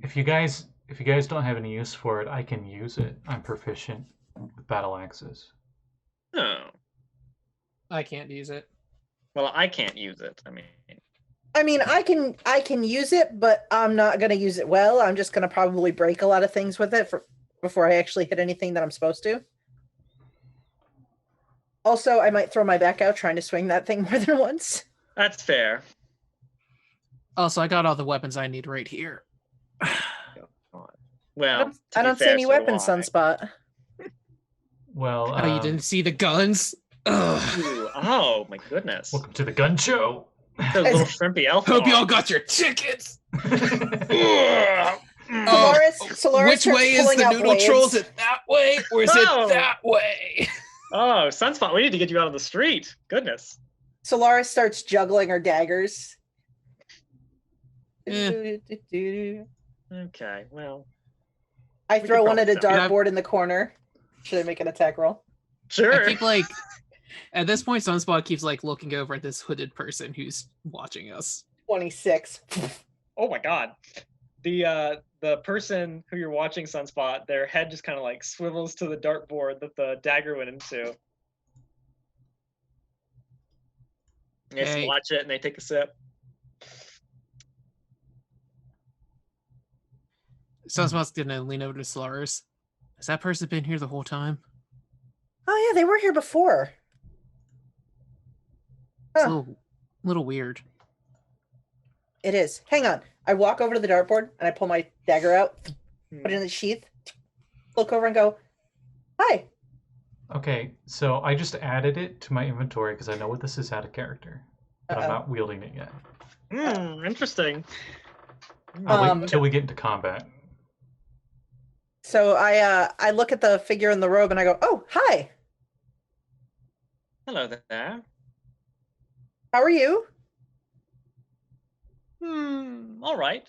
If you guys don't have any use for it, I can use it. I'm proficient with battle axes. Oh. I can't use it. Well, I can't use it. I mean, I can use it, but I'm not gonna use it well. I'm just gonna probably break a lot of things with it before I actually hit anything that I'm supposed to. Also, I might throw my back out trying to swing that thing more than once. That's fair. Also, I got all the weapons I need right here. Well, I don't see any weapons, Sunspot. Well, Oh, you didn't see the guns? Ugh. Ooh, oh my goodness! Welcome to the gun show. Those little shrimpy elf. Hope y'all got your tickets. Solaris Which way is the noodle troll? Is it that way or is it that way? Oh, Sunspot, we need to get you out of the street. Goodness. Solaris starts juggling her daggers. Okay, well. I throw one at a dartboard in the corner. Should I make an attack roll? Sure. I keep at this point, Sunspot keeps looking over at this hooded person who's watching us. 26. Oh my god. The person who you're watching, Sunspot, their head just kind of swivels to the dartboard that the dagger went into. They just watch it and they take a sip. Sunspot's gonna lean over to Solaris. Has that person been here the whole time? Oh yeah, they were here before. It's a little weird. It is. Hang on. I walk over to the dartboard and I pull my dagger out, put it in the sheath, look over and go, "Hi." Okay, so I just added it to my inventory because I know what this is out of character, but I'm not wielding it yet. Interesting. I'll wait until we get into combat. So I look at the figure in the robe and I go, "Oh, hi. Hello there. How are you?" All right.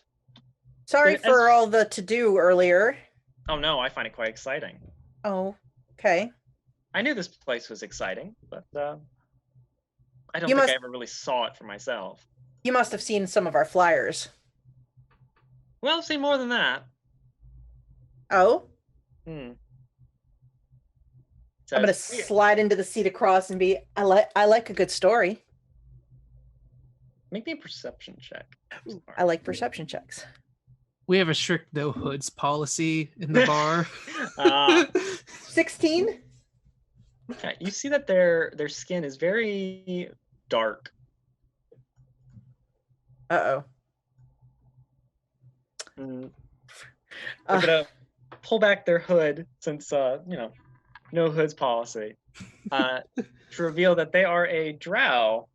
Sorry for all the to-do earlier. Oh no, I find it quite exciting. Oh, okay. I knew this place was exciting, but I don't think I ever really saw it for myself. You must have seen some of our flyers. Well, I've seen more than that. Oh? I'm gonna slide into the seat across and be, I like a good story. Make me a perception check. I like perception checks. We have a strict no hoods policy in the bar. 16? Okay, you see that their skin is very dark. Uh-oh. They're gonna pull back their hood since no hoods policy, to reveal that they are a drow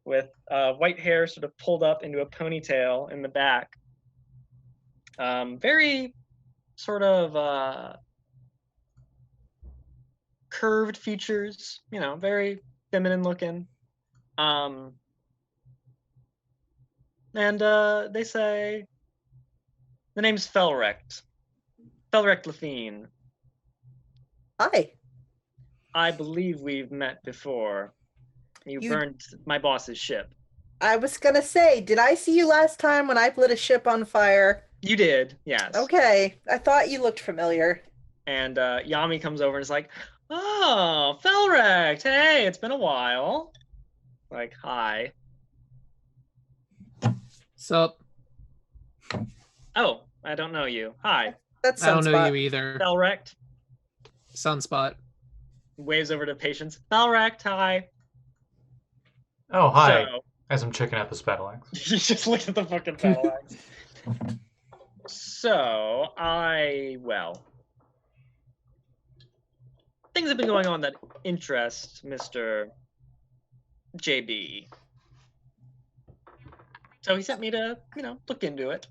with white hair sort of pulled up into a ponytail in the back. Very sort of curved features, very feminine looking. And they say, the name's Felrect Lafine. Hi. I believe we've met before. You burned my boss's ship. I was gonna say, did I see you last time when I lit a ship on fire? You did, yes. Okay, I thought you looked familiar. And Yami comes over and is like, "Oh, Felrect, hey, it's been a while." Like, hi. Sup? Oh, I don't know you. Hi. That's Sunspot. I don't know you either. Felrect. Sunspot. Waves over to Patience. Felrect, hi. Oh, hi. So, as I'm checking out the battle axe. You just look at the fucking battle axe. So, things have been going on that interest Mr. JB. So he sent me to, look into it.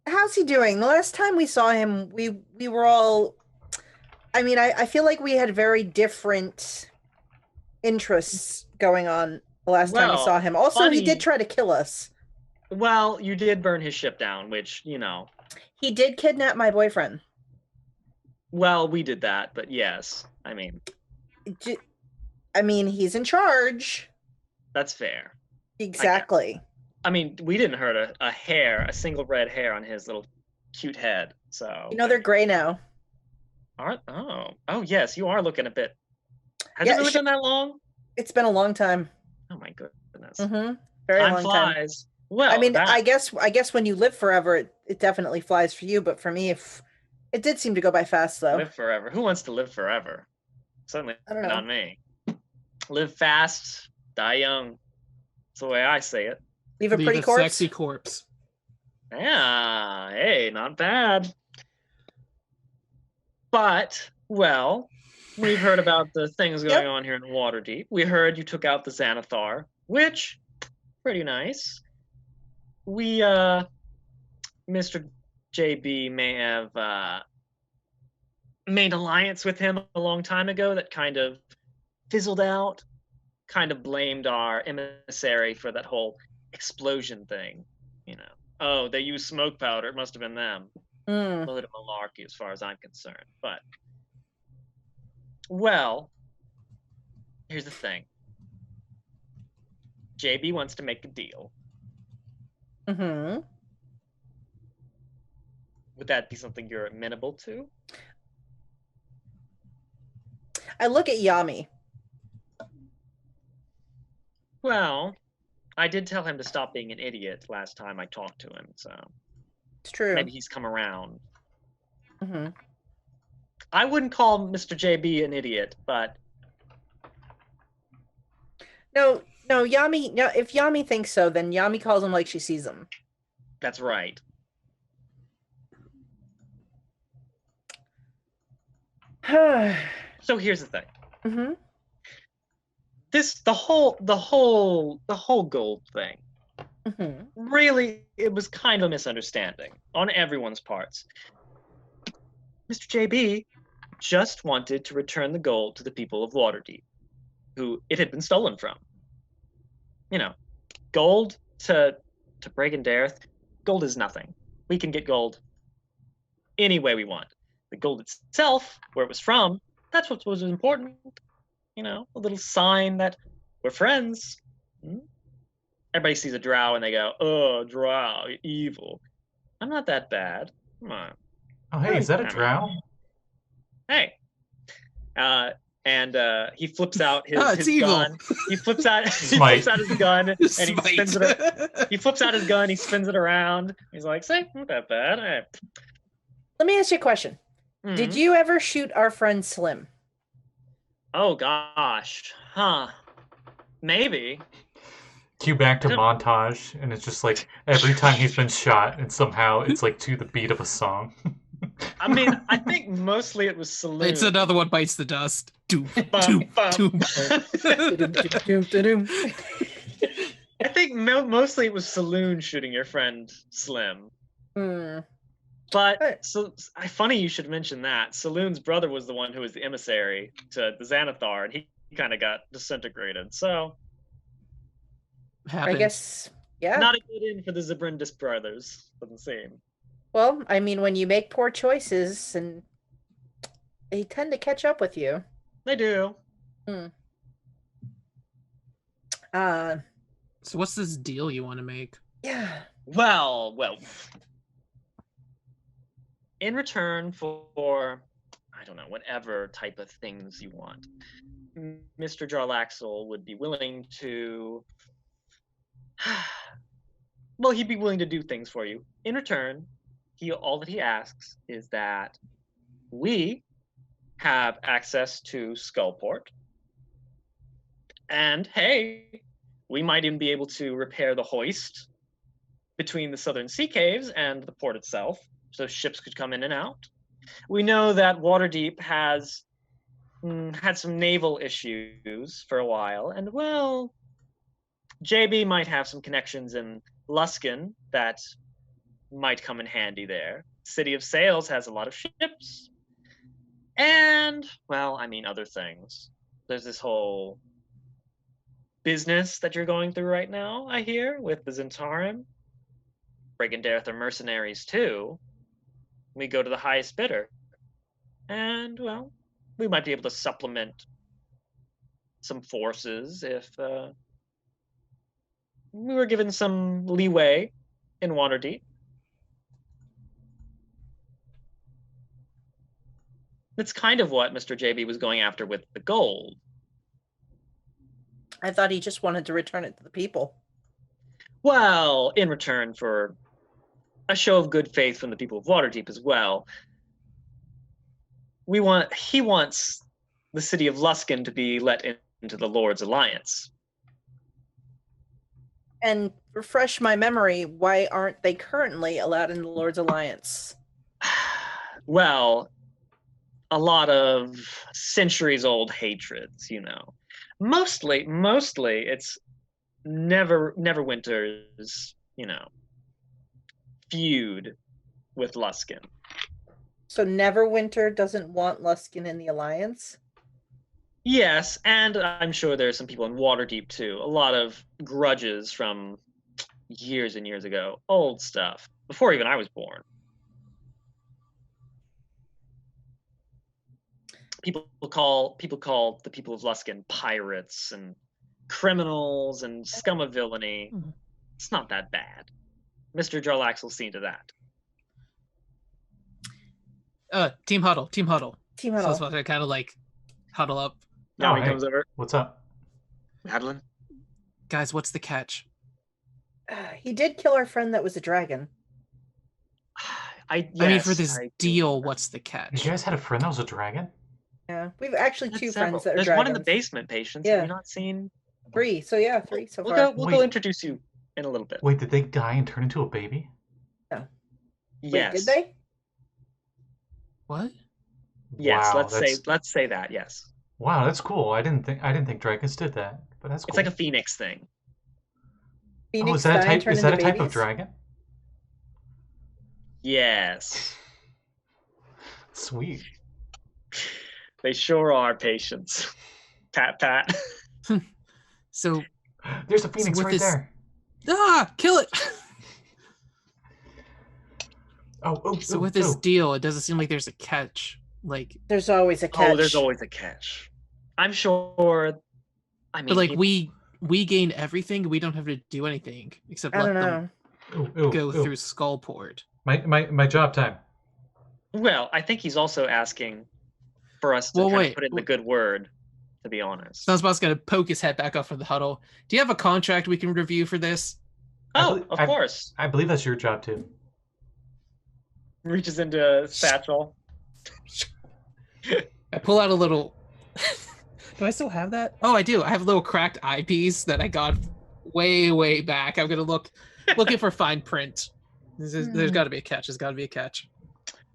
How's he doing? The last time we saw him, we were all... I feel like we had very different interests going on the last time we saw him. Also, he did try to kill us. Well, you did burn his ship down, which, He did kidnap my boyfriend. Well, we did that, but yes. He's in charge. That's fair. Exactly. We didn't hurt a single red hair on his little cute head. So they're gray now. Oh yes, you are looking a bit. Has it really been that long? It's been a long time. Oh my goodness. Very time long flies. Time. Well, I guess when you live forever, it definitely flies for you. But for me, it did seem to go by fast, though. Live forever. Who wants to live forever? Certainly I don't know. Not me. Live fast, die young. That's the way I say it. Leave a pretty corpse. Sexy corpse. Yeah. Hey, not bad. But, we've heard about the things going on here in Waterdeep. We heard you took out the Xanathar, which, pretty nice. We, Mr. JB may have made alliance with him a long time ago that kind of fizzled out, kind of blamed our emissary for that whole explosion thing. Oh, they used smoke powder. It must have been them. A little malarkey as far as I'm concerned. But, here's the thing. JB wants to make a deal. Would that be something you're amenable to? I look at Yami. Well, I did tell him to stop being an idiot last time I talked to him, so... It's true. Maybe he's come around. I wouldn't call Mr. JB an idiot, but... No, Yami... No, if Yami thinks so, then Yami calls him like she sees him. That's right. So here's the thing. The whole gold thing. Really, it was kind of a misunderstanding on everyone's parts. Mr. JB just wanted to return the gold to the people of Waterdeep, who it had been stolen from. Gold to Bregan Dareth, gold is nothing. We can get gold any way we want. The gold itself, where it was from, that's what was important. A little sign that we're friends. Everybody sees a drow and they go, "Oh, drow, you're evil." I'm not that bad. Come on. Oh, hey, is that a drow? Hey. And he flips out his gun. He flips out his gun and he spins it. He flips out his gun. He spins it around. He's like, "Say, not that bad." Right. Let me ask you a question. Did you ever shoot our friend Slim? Oh gosh, huh? Maybe. Cue back to montage, and it's just like every time he's been shot, and somehow it's like to the beat of a song. I mean, I think mostly it was Saloon. It's another one bites the dust. Doom, Bum, doom, bum. doom. I think mostly it was Saloon shooting your friend Slim. But so funny you should mention that. Saloon's brother was the one who was the emissary to the Xanathar, and he kind of got disintegrated. So Happens. I guess, yeah. not a good in for the Zabrindis brothers, doesn't seem. Well, I mean, when you make poor choices, and they tend to catch up with you. They do. So what's this deal you want to make? Yeah. Well. In return for, I don't know, whatever type of things you want, Mr. Jarlaxle would be willing to, well, he'd be willing to do things for you. In return, all that he asks is that we have access to Skullport, and hey, we might even be able to repair the hoist between the Southern Sea Caves and the port itself, so ships could come in and out. We know that Waterdeep has had some naval issues for a while, and well, JB might have some connections in Luskan that might come in handy there. City of Sails has a lot of ships, and well, I mean other things. There's this whole business that you're going through right now, I hear, with the Zentarim. Brigandareth are mercenaries too. We go to the highest bidder, and well, we might be able to supplement some forces if we were given some leeway in Waterdeep. That's kind of what Mr. JB was going after with the gold. I thought he just wanted to return it to the people. Well, in return for a show of good faith from the people of Waterdeep as well. He wants the city of Luskan to be let into the Lord's Alliance. And refresh my memory, why aren't they currently allowed in the Lord's Alliance? Well, a lot of centuries-old hatreds, you know. Mostly it's Neverwinter's, you know, feud with Luskan. So Neverwinter doesn't want Luskan in the Alliance? Yes, and I'm sure there's some people in Waterdeep too. A lot of grudges from years and years ago. Old stuff. Before even I was born. People call the people of Luskan pirates and criminals and scum of villainy. It's not that bad. Mr. Jarlaxle's seen to that. Team huddle. Team huddle. So it's I kind of like huddle up. Now he comes over. What's up? Madeline? Guys, what's the catch? He did kill our friend that was a dragon. I mean, for this deal, what's the catch? You guys had a friend that was a dragon? Yeah, we've actually two friends that are There's dragons. one in the basement, Patience. Yeah. Have you not seen? 3. So yeah, 3 so far. We'll go introduce you in a little bit. Wait, did they die and turn into a baby? No. Yes. Wait, did they? What? Yes. Wow, let's say that. Yes. Wow, that's cool. I didn't think dragons did that, but that's cool. It's like a phoenix thing. Phoenix is that a type babies? of dragon? Yes. Sweet. They sure are, Patience. Pat, pat. So there's a phoenix right there. Kill it. So with this deal, it doesn't seem like there's a catch. Like there's always a catch. Oh, there's always a catch. I'm sure. I mean, but like we gain everything. We don't have to do anything except let them go through Skullport. My job time. Well, I think he's also asking for us to kind of put in the good word. To be honest, Sunspot's gonna poke his head back up from the huddle. Do you have a contract we can review for this? Oh, of course. I believe that's your job too. Reaches into a satchel. I pull out a little Do I still have that? Oh, I do. I have a little cracked eyepiece that I got way back. I'm gonna looking for fine print. There's got to be a catch. There's got to be a catch.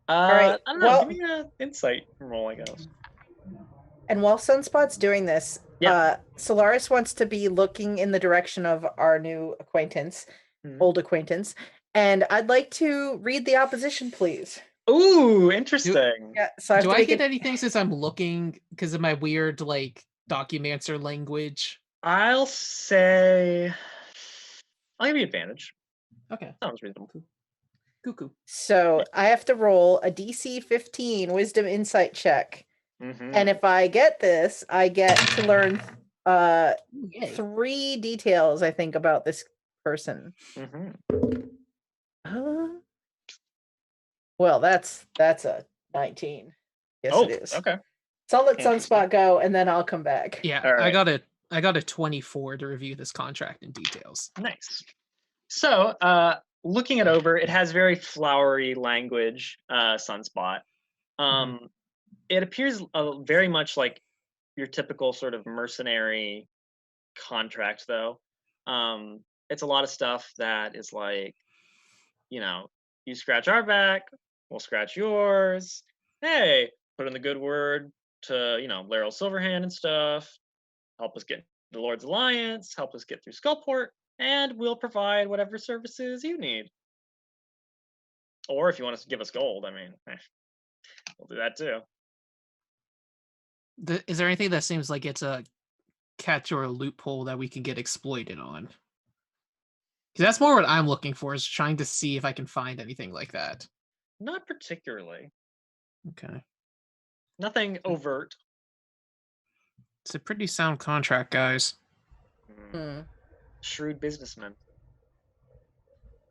All right. I don't know. Give me an insight roll, I guess. And while Sunspot's doing this, Solaris wants to be looking in the direction of our new acquaintance, old acquaintance, and I'd like to read the opposition, please. Ooh, interesting. So do I get anything since I'm looking because of my weird Documancer language? I'll say I'll give you advantage. Okay. Sounds reasonable. Cuckoo. So I have to roll a DC 15 Wisdom Insight check. And if I get this, I get to learn 3 details, I think, about this person. Well, that's a 19. Yes, it is. Okay. So I'll let Sunspot go, and then I'll come back. Yeah, right. I got a 24 to review this contract in details. Nice. So, looking it over, it has very flowery language, Sunspot. It appears very much like your typical sort of mercenary contract, though. It's a lot of stuff that is like, you scratch our back, we'll scratch yours. Hey, put in the good word to, Laryl Silverhand and stuff. Help us get the Lord's Alliance, help us get through Skullport, and we'll provide whatever services you need. Or if you want to give us gold, we'll do that too. Is there anything that seems like it's a catch or a loophole that we can get exploited on? Because that's more what I'm looking for, is trying to see if I can find anything like that. Not particularly. Okay. Nothing overt. It's a pretty sound contract, guys. Shrewd businessman.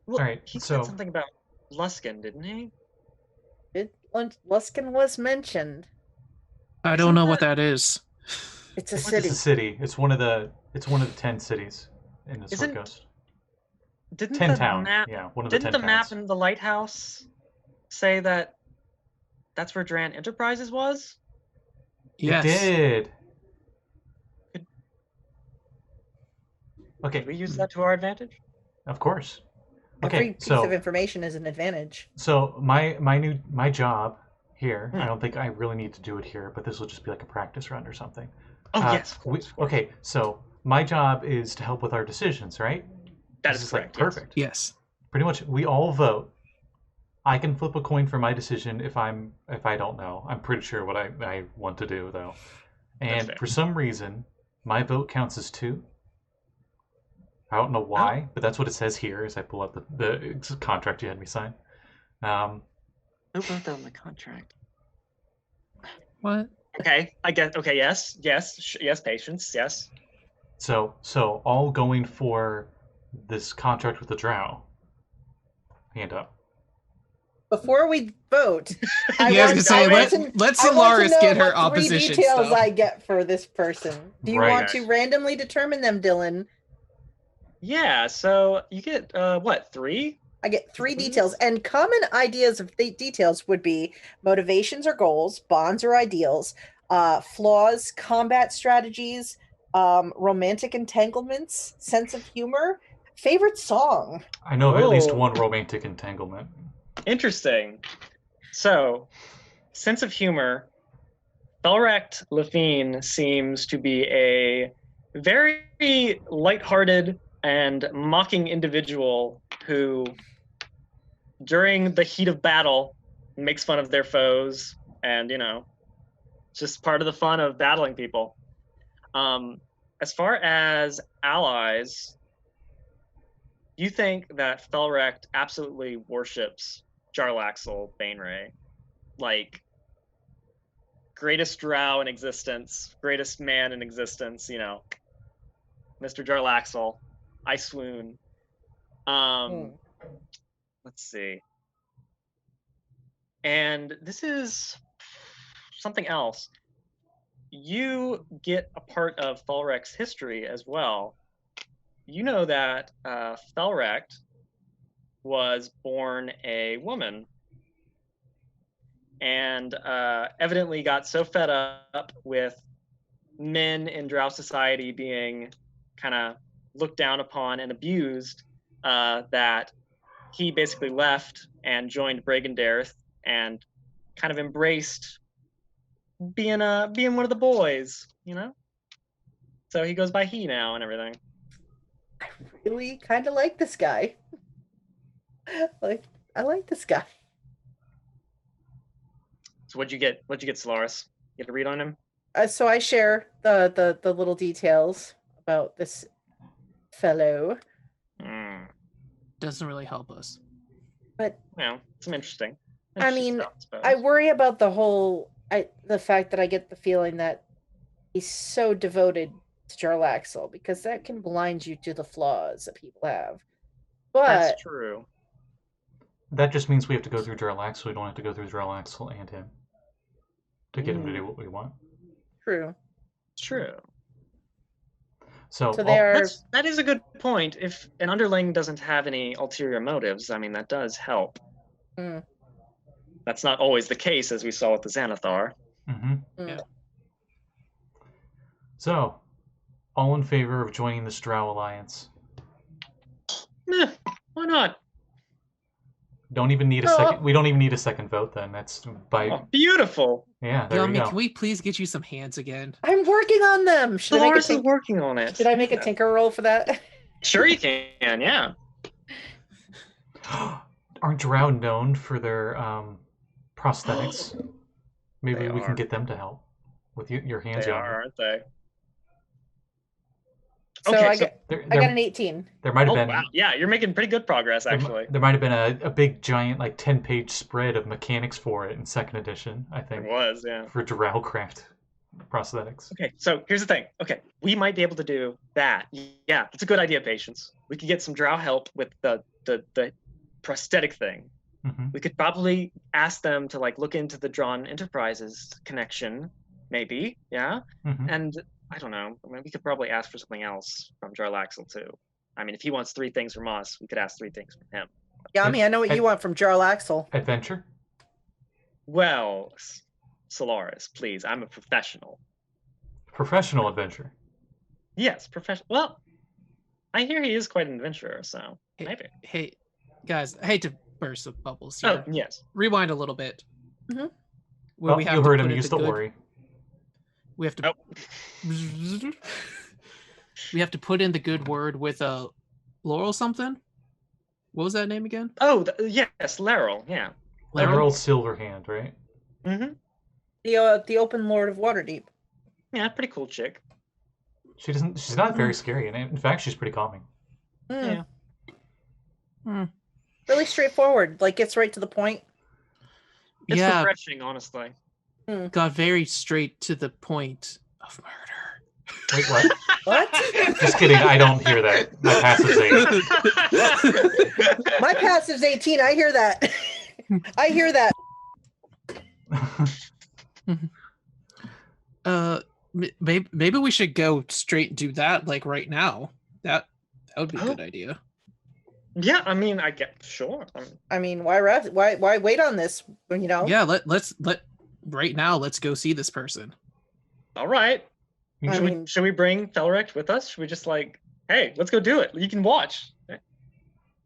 Well, all right, he said something about Luskin, didn't he? Luskin was mentioned. I don't know what that is. It's a city. It's a city. It's one of the 10 cities in the Sword Coast. Didn't 10 the town. map? Yeah, one of the 10 Didn't the map towns. in the lighthouse say that that's where Dran Enterprises was? Yes. It did. Okay. Did we use that to our advantage? Of course. Okay, Every piece of information is an advantage. So my job here, I don't think I really need to do it here, but this will just be like a practice run or something. Oh, yes. Of course. Okay, so my job is to help with our decisions, right? That is correct. Perfect. Yes. Pretty much, we all vote. I can flip a coin for my decision if I don't know. I'm pretty sure what I want to do though, and for some reason, my vote counts as 2. I don't know why, but that's what it says here as I pull up the contract you had me sign. Who wrote that on the contract? What? Okay, I get. Okay, yes, patience, yes. So all going for this contract with the Drow. Hand up. Before we vote, let Solaris get her opposition 3 details stuff. I get for this person. Do you want to randomly determine them, Dylan? Yeah, so you get 3? I get 3 details, and common ideas of details would be motivations or goals, bonds or ideals, flaws, combat strategies, romantic entanglements, sense of humor, favorite song. I know of at least one romantic entanglement. Interesting. So, sense of humor. Felrecht Lafine seems to be a very lighthearted and mocking individual who, during the heat of battle, makes fun of their foes, and it's just part of the fun of battling people. As far as allies, you think that Felrecht absolutely worships Jarlaxle Baneray, like greatest drow in existence, greatest man in existence, Mr. Jarlaxle. I swoon. Let's see. And this is something else. You get a part of Felrecht's history as well. You know that Felrecht was born a woman and evidently got so fed up with men in Drow society being kind of looked down upon and abused, that he basically left and joined Bragendareth and kind of embraced being one of the boys, you know? So he goes by he now and everything. I really kind of like this guy. I like this guy. So what'd you get, Solaris? You get a read on him? So I share the little details about this fellow. Doesn't really help us. But well, some interesting I mean, stuff, I worry about the fact that I get the feeling that he's so devoted to Jarlaxle, because that can blind you to the flaws that people have. But that's true. That just means we have to go through Jarlaxle. We don't have to go through Jarlaxle and him to get him to do what we want. True. True. So that is a good point. If an underling doesn't have any ulterior motives, I mean, that does help. That's not always the case, as we saw with the Xanathar. Yeah. So, all in favor of joining this Drow alliance? Why not? Don't even need a second. We don't even need a second vote. Then that's by beautiful. Yeah, there we go. Can we please get you some hands again? I'm working on them. Solaris is working on it. Should I make a tinker roll for that? Sure, you can. Yeah. Aren't Drow known for their prosthetics? Maybe we can get them to help with your hands. They are, aren't they? So okay, I got an 18. There might have been. Wow. Yeah, you're making pretty good progress, actually. There might have been a big, giant, like 10-page spread of mechanics for it in second edition, I think. It was, yeah. For Drowcraft prosthetics. Okay, so here's the thing. Okay, we might be able to do that. Yeah, that's a good idea, Patience. We could get some Drow help with the prosthetic thing. We could probably ask them to like look into the Drawn Enterprises connection, maybe, yeah? And I don't know. I mean, we could probably ask for something else from Jarlaxle too. I mean, if he wants 3 things from us, we could ask 3 things from him. Yami, I know what you want from Jarlaxle. Adventure? Well, Solaris, please. I'm a professional. Professional adventure? Yes, professional. Well, I hear he is quite an adventurer, so maybe. Hey, guys, I hate to burst the bubbles here. Oh, yes. Rewind a little bit. Well, you heard him. You still worry. We have to. We have to put in the good word with a Laurel something. What was that name again? Oh, yes, Laurel. Yeah. Laurel Silverhand, right? The Open Lord of Waterdeep. Yeah, pretty cool chick. She's not very scary, and in fact, she's pretty calming. Yeah. Really straightforward. Like gets right to the point. It's refreshing, honestly. Got very straight to the point of murder. Wait, what? What? Just kidding. I don't hear that. My passive's 8. My passive's 18. I hear that. I hear that. Maybe we should go straight and do that like right now. That would be a good idea. Yeah, I mean, I get sure. I mean, why wait on this? You know? Yeah, let's right now. Let's go see this person. All right. Should we bring Felrecht with us? Should we just like, hey, let's go do it? You can watch.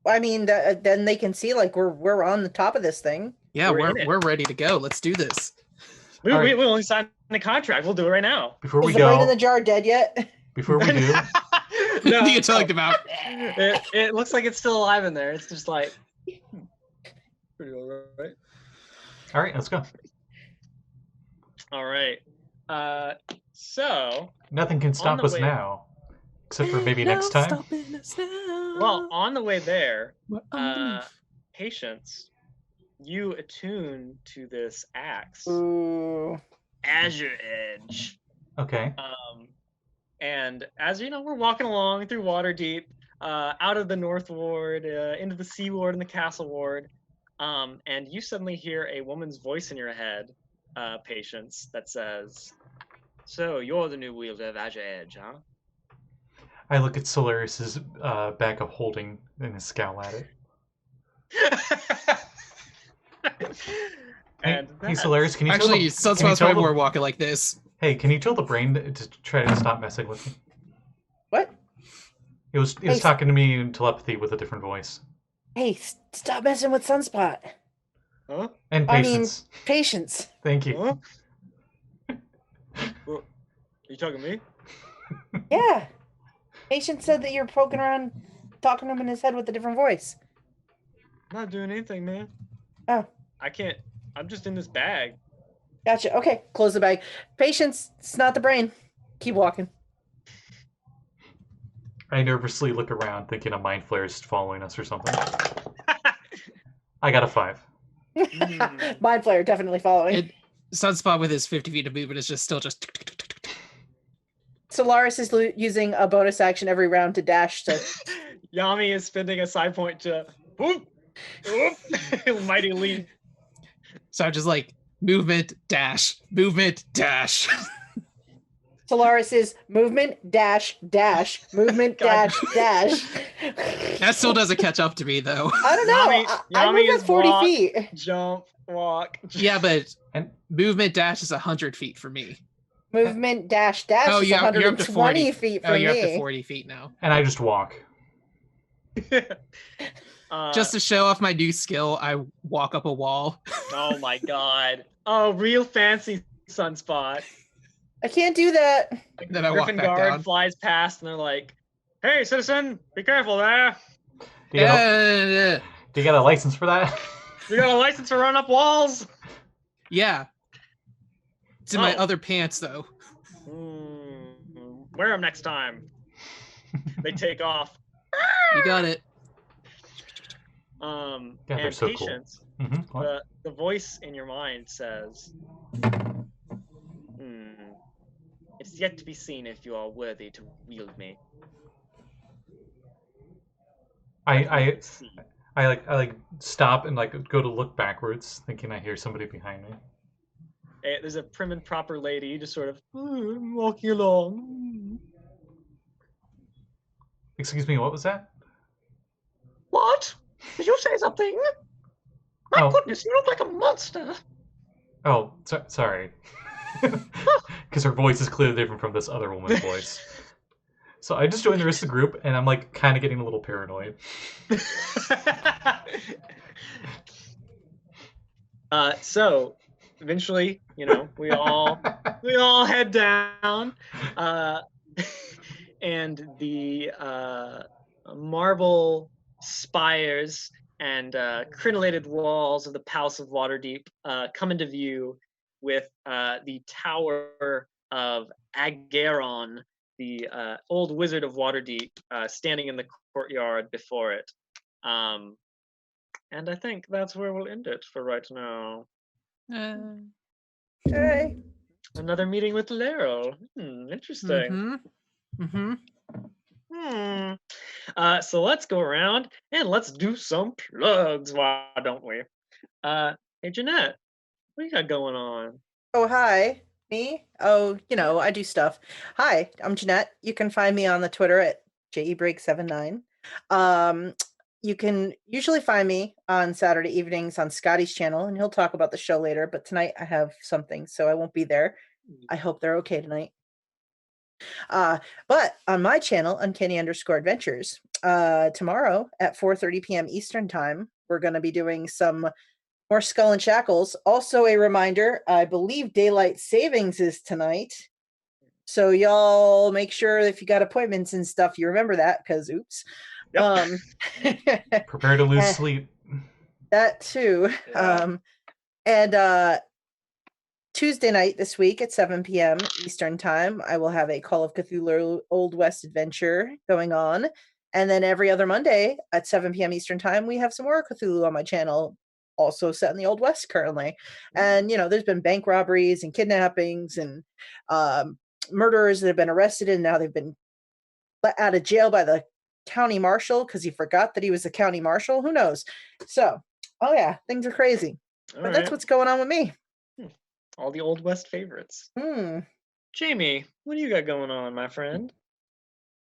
I mean, then they can see like we're on the top of this thing. Yeah, we're ready to go. Let's do this. We only signed the contract. We'll do it right now. Before we go, is the brain in the jar dead yet? Before we do, what are you talking about? It looks like it's still alive in there. It's just like pretty all right. All right, let's go. All right. So nothing can stop us now, except for maybe next time. Well, on the way there, Patience, you attune to this axe. Ooh. Azure Edge. Okay. And as you know, we're walking along through Waterdeep, out of the North Ward, into the Sea Ward and the Castle Ward, and you suddenly hear a woman's voice in your head, Patience, that says, "So you're the new wielder of Azure Edge, huh?" I look at Solaris's bag of holding and scowl at it. And hey Solaris, can you actually Sunspot's probably more walking like this. Hey, can you tell the brain to try to stop messing with me? What? It was talking to me in telepathy with a different voice. Hey, stop messing with Sunspot. Huh? And patience. I mean, patience. Thank you. Huh? Well, are you talking to me? Yeah. Patience said that you're poking around, talking to him in his head with a different voice. I'm not doing anything, man. Oh. I can't. I'm just in this bag. Gotcha. Okay, close the bag. Patience, it's not the brain. Keep walking. I nervously look around, thinking a mind flare is following us or something. I got a 5. Mind flare definitely following. Sunspot with his 50 feet of movement is still just. Solaris is using a bonus action every round to dash to. Yami is spending a side point to whoop, whoop, mighty leap. So I'm just like movement dash, movement dash. Solaris is movement dash dash, movement dash dash. That still doesn't catch up to me though. I don't know. I move at 40 feet. Jump, walk. Yeah, but movement dash is 100 feet for me. Movement dash dash is 120 feet for me. You're up to 40 feet now. And I just walk. Just to show off my new skill, I walk up a wall. Oh my god. Oh, real fancy Sunspot. I can't do that. Like, then I walk back guard down. Flies past and they're like, "Hey, citizen, be careful there. Do you get a license for that? You got a license to run up walls?" Yeah. It's in my other pants, though. Wear them next time. They take off. You got it. Yeah, and they're so patience. Cool. Mm-hmm. The voice in your mind says, "It's yet to be seen if you are worthy to wield me." I stop and go to look backwards, thinking I hear somebody behind me. There's a prim and proper lady just sort of walking along. Excuse me, what was that? What? Did you say something? My goodness, you look like a monster. Oh, sorry. Because her voice is clearly different from this other woman's voice. So I just joined the rest of the group, and I'm kind of getting a little paranoid. So eventually, we all head down, and the marble spires and crenellated walls of the Palace of Waterdeep come into view, with the Tower of Agaron, the old wizard of Waterdeep, standing in the courtyard before it. And I think that's where we'll end it for right now. Okay. Another meeting with Lero. Interesting. So let's go around and let's do some plugs, why don't we? Hey, Jeanette, what you got going on? Oh, hi. Me? Oh, I do stuff. Hi, I'm Jeanette. You can find me on the Twitter at JEBreak79. You can usually find me on Saturday evenings on Scotty's channel, and he'll talk about the show later, but tonight I have something, so I won't be there. I hope they're okay tonight. But on my channel, Uncanny_Adventures, tomorrow at 4:30 p.m. Eastern time, we're going to be doing some more Skull and Shackles. Also a reminder, I believe Daylight Savings is tonight. So y'all make sure if you got appointments and stuff, you remember that, because oops. Yep. Prepare to lose sleep. That too. Yeah. And Tuesday night this week at 7 p.m. Eastern time, I will have a Call of Cthulhu Old West adventure going on. And then every other Monday at 7 p.m. Eastern time, we have some more Cthulhu on my channel, also set in the Old West currently. And, there's been bank robberies and kidnappings and murderers that have been arrested, and now they've been let out of jail by the county marshal because he forgot that he was the county marshal. Who knows? So, oh yeah, things are crazy. But that's what's going on with me. All the Old West favorites. Jamey, what do you got going on, my friend?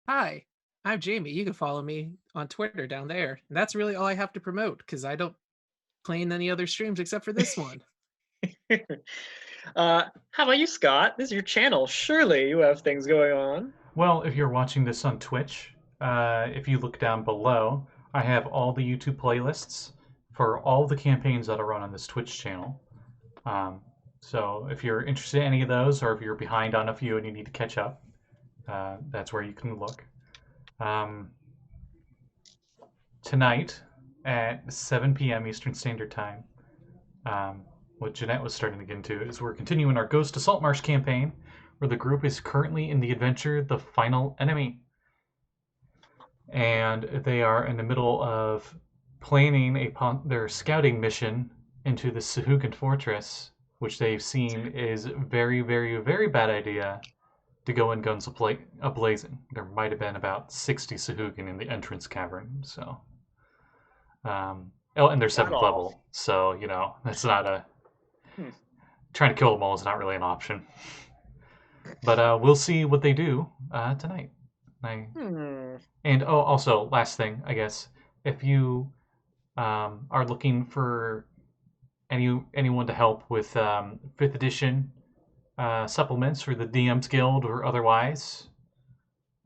Hi, I'm Jamey. You can follow me on Twitter down there. And that's really all I have to promote, because I don't play in any other streams except for this one. How about you, Scott? This is your channel. Surely you have things going on. Well, if you're watching this on Twitch, if you look down below, I have all the YouTube playlists for all the campaigns that are run on this Twitch channel. So if you're interested in any of those, or if you're behind on a few and you need to catch up, that's where you can look. Tonight at 7 p.m. Eastern Standard Time, what Jeanette was starting to get into is we're continuing our Ghost to Saltmarsh campaign, where the group is currently in the adventure The Final Enemy. And they are in the middle of planning their scouting mission into the Sahuagin Fortress, which they've seen is very, very, very bad idea to go in guns a-blazing. There might have been about 60 Sahuagin in the entrance cavern, so... and they're 7th level, so, you know, that's not a... Trying to kill them all is not really an option. But we'll see what they do tonight. And also, last thing, I guess, if you are looking for anyone to help with 5th edition supplements for the DM's Guild or otherwise,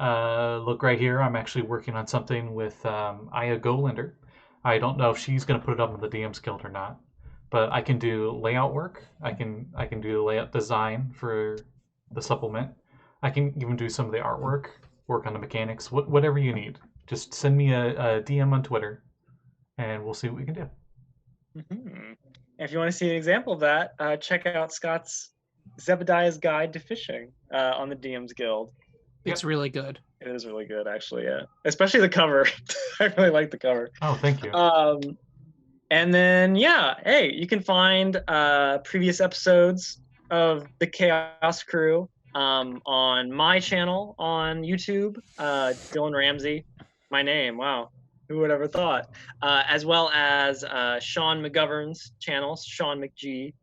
look right here. I'm actually working on something with Aya Golander. I don't know if she's going to put it up in the DM's Guild or not, but I can do layout work. I can do the layout design for the supplement. I can even do some of the artwork, work on the mechanics, whatever you need. Just send me a DM on Twitter, and we'll see what we can do. If you want to see an example of that, check out Scott's Zebediah's Guide to Fishing on the DM's Guild. It's really good. It is really good, actually, yeah. Especially the cover. I really like the cover. Oh, thank you. And then, yeah, hey, you can find previous episodes of the Chaos Crew on my channel on YouTube, Dylan Ramsey, my name, wow. Who would ever thought? As well as Sean McGovern's channel, Sean McG,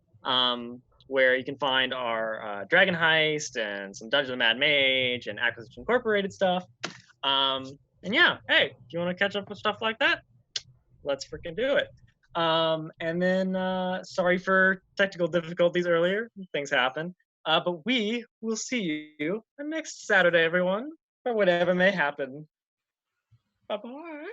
where you can find our Dragon Heist and some Dungeons of the Mad Mage and Acquisition Incorporated stuff. And yeah, hey, if you want to catch up with stuff like that, let's freaking do it. And then, sorry for technical difficulties earlier. Things happen. But we will see you next Saturday, everyone, for whatever may happen. Bye-bye.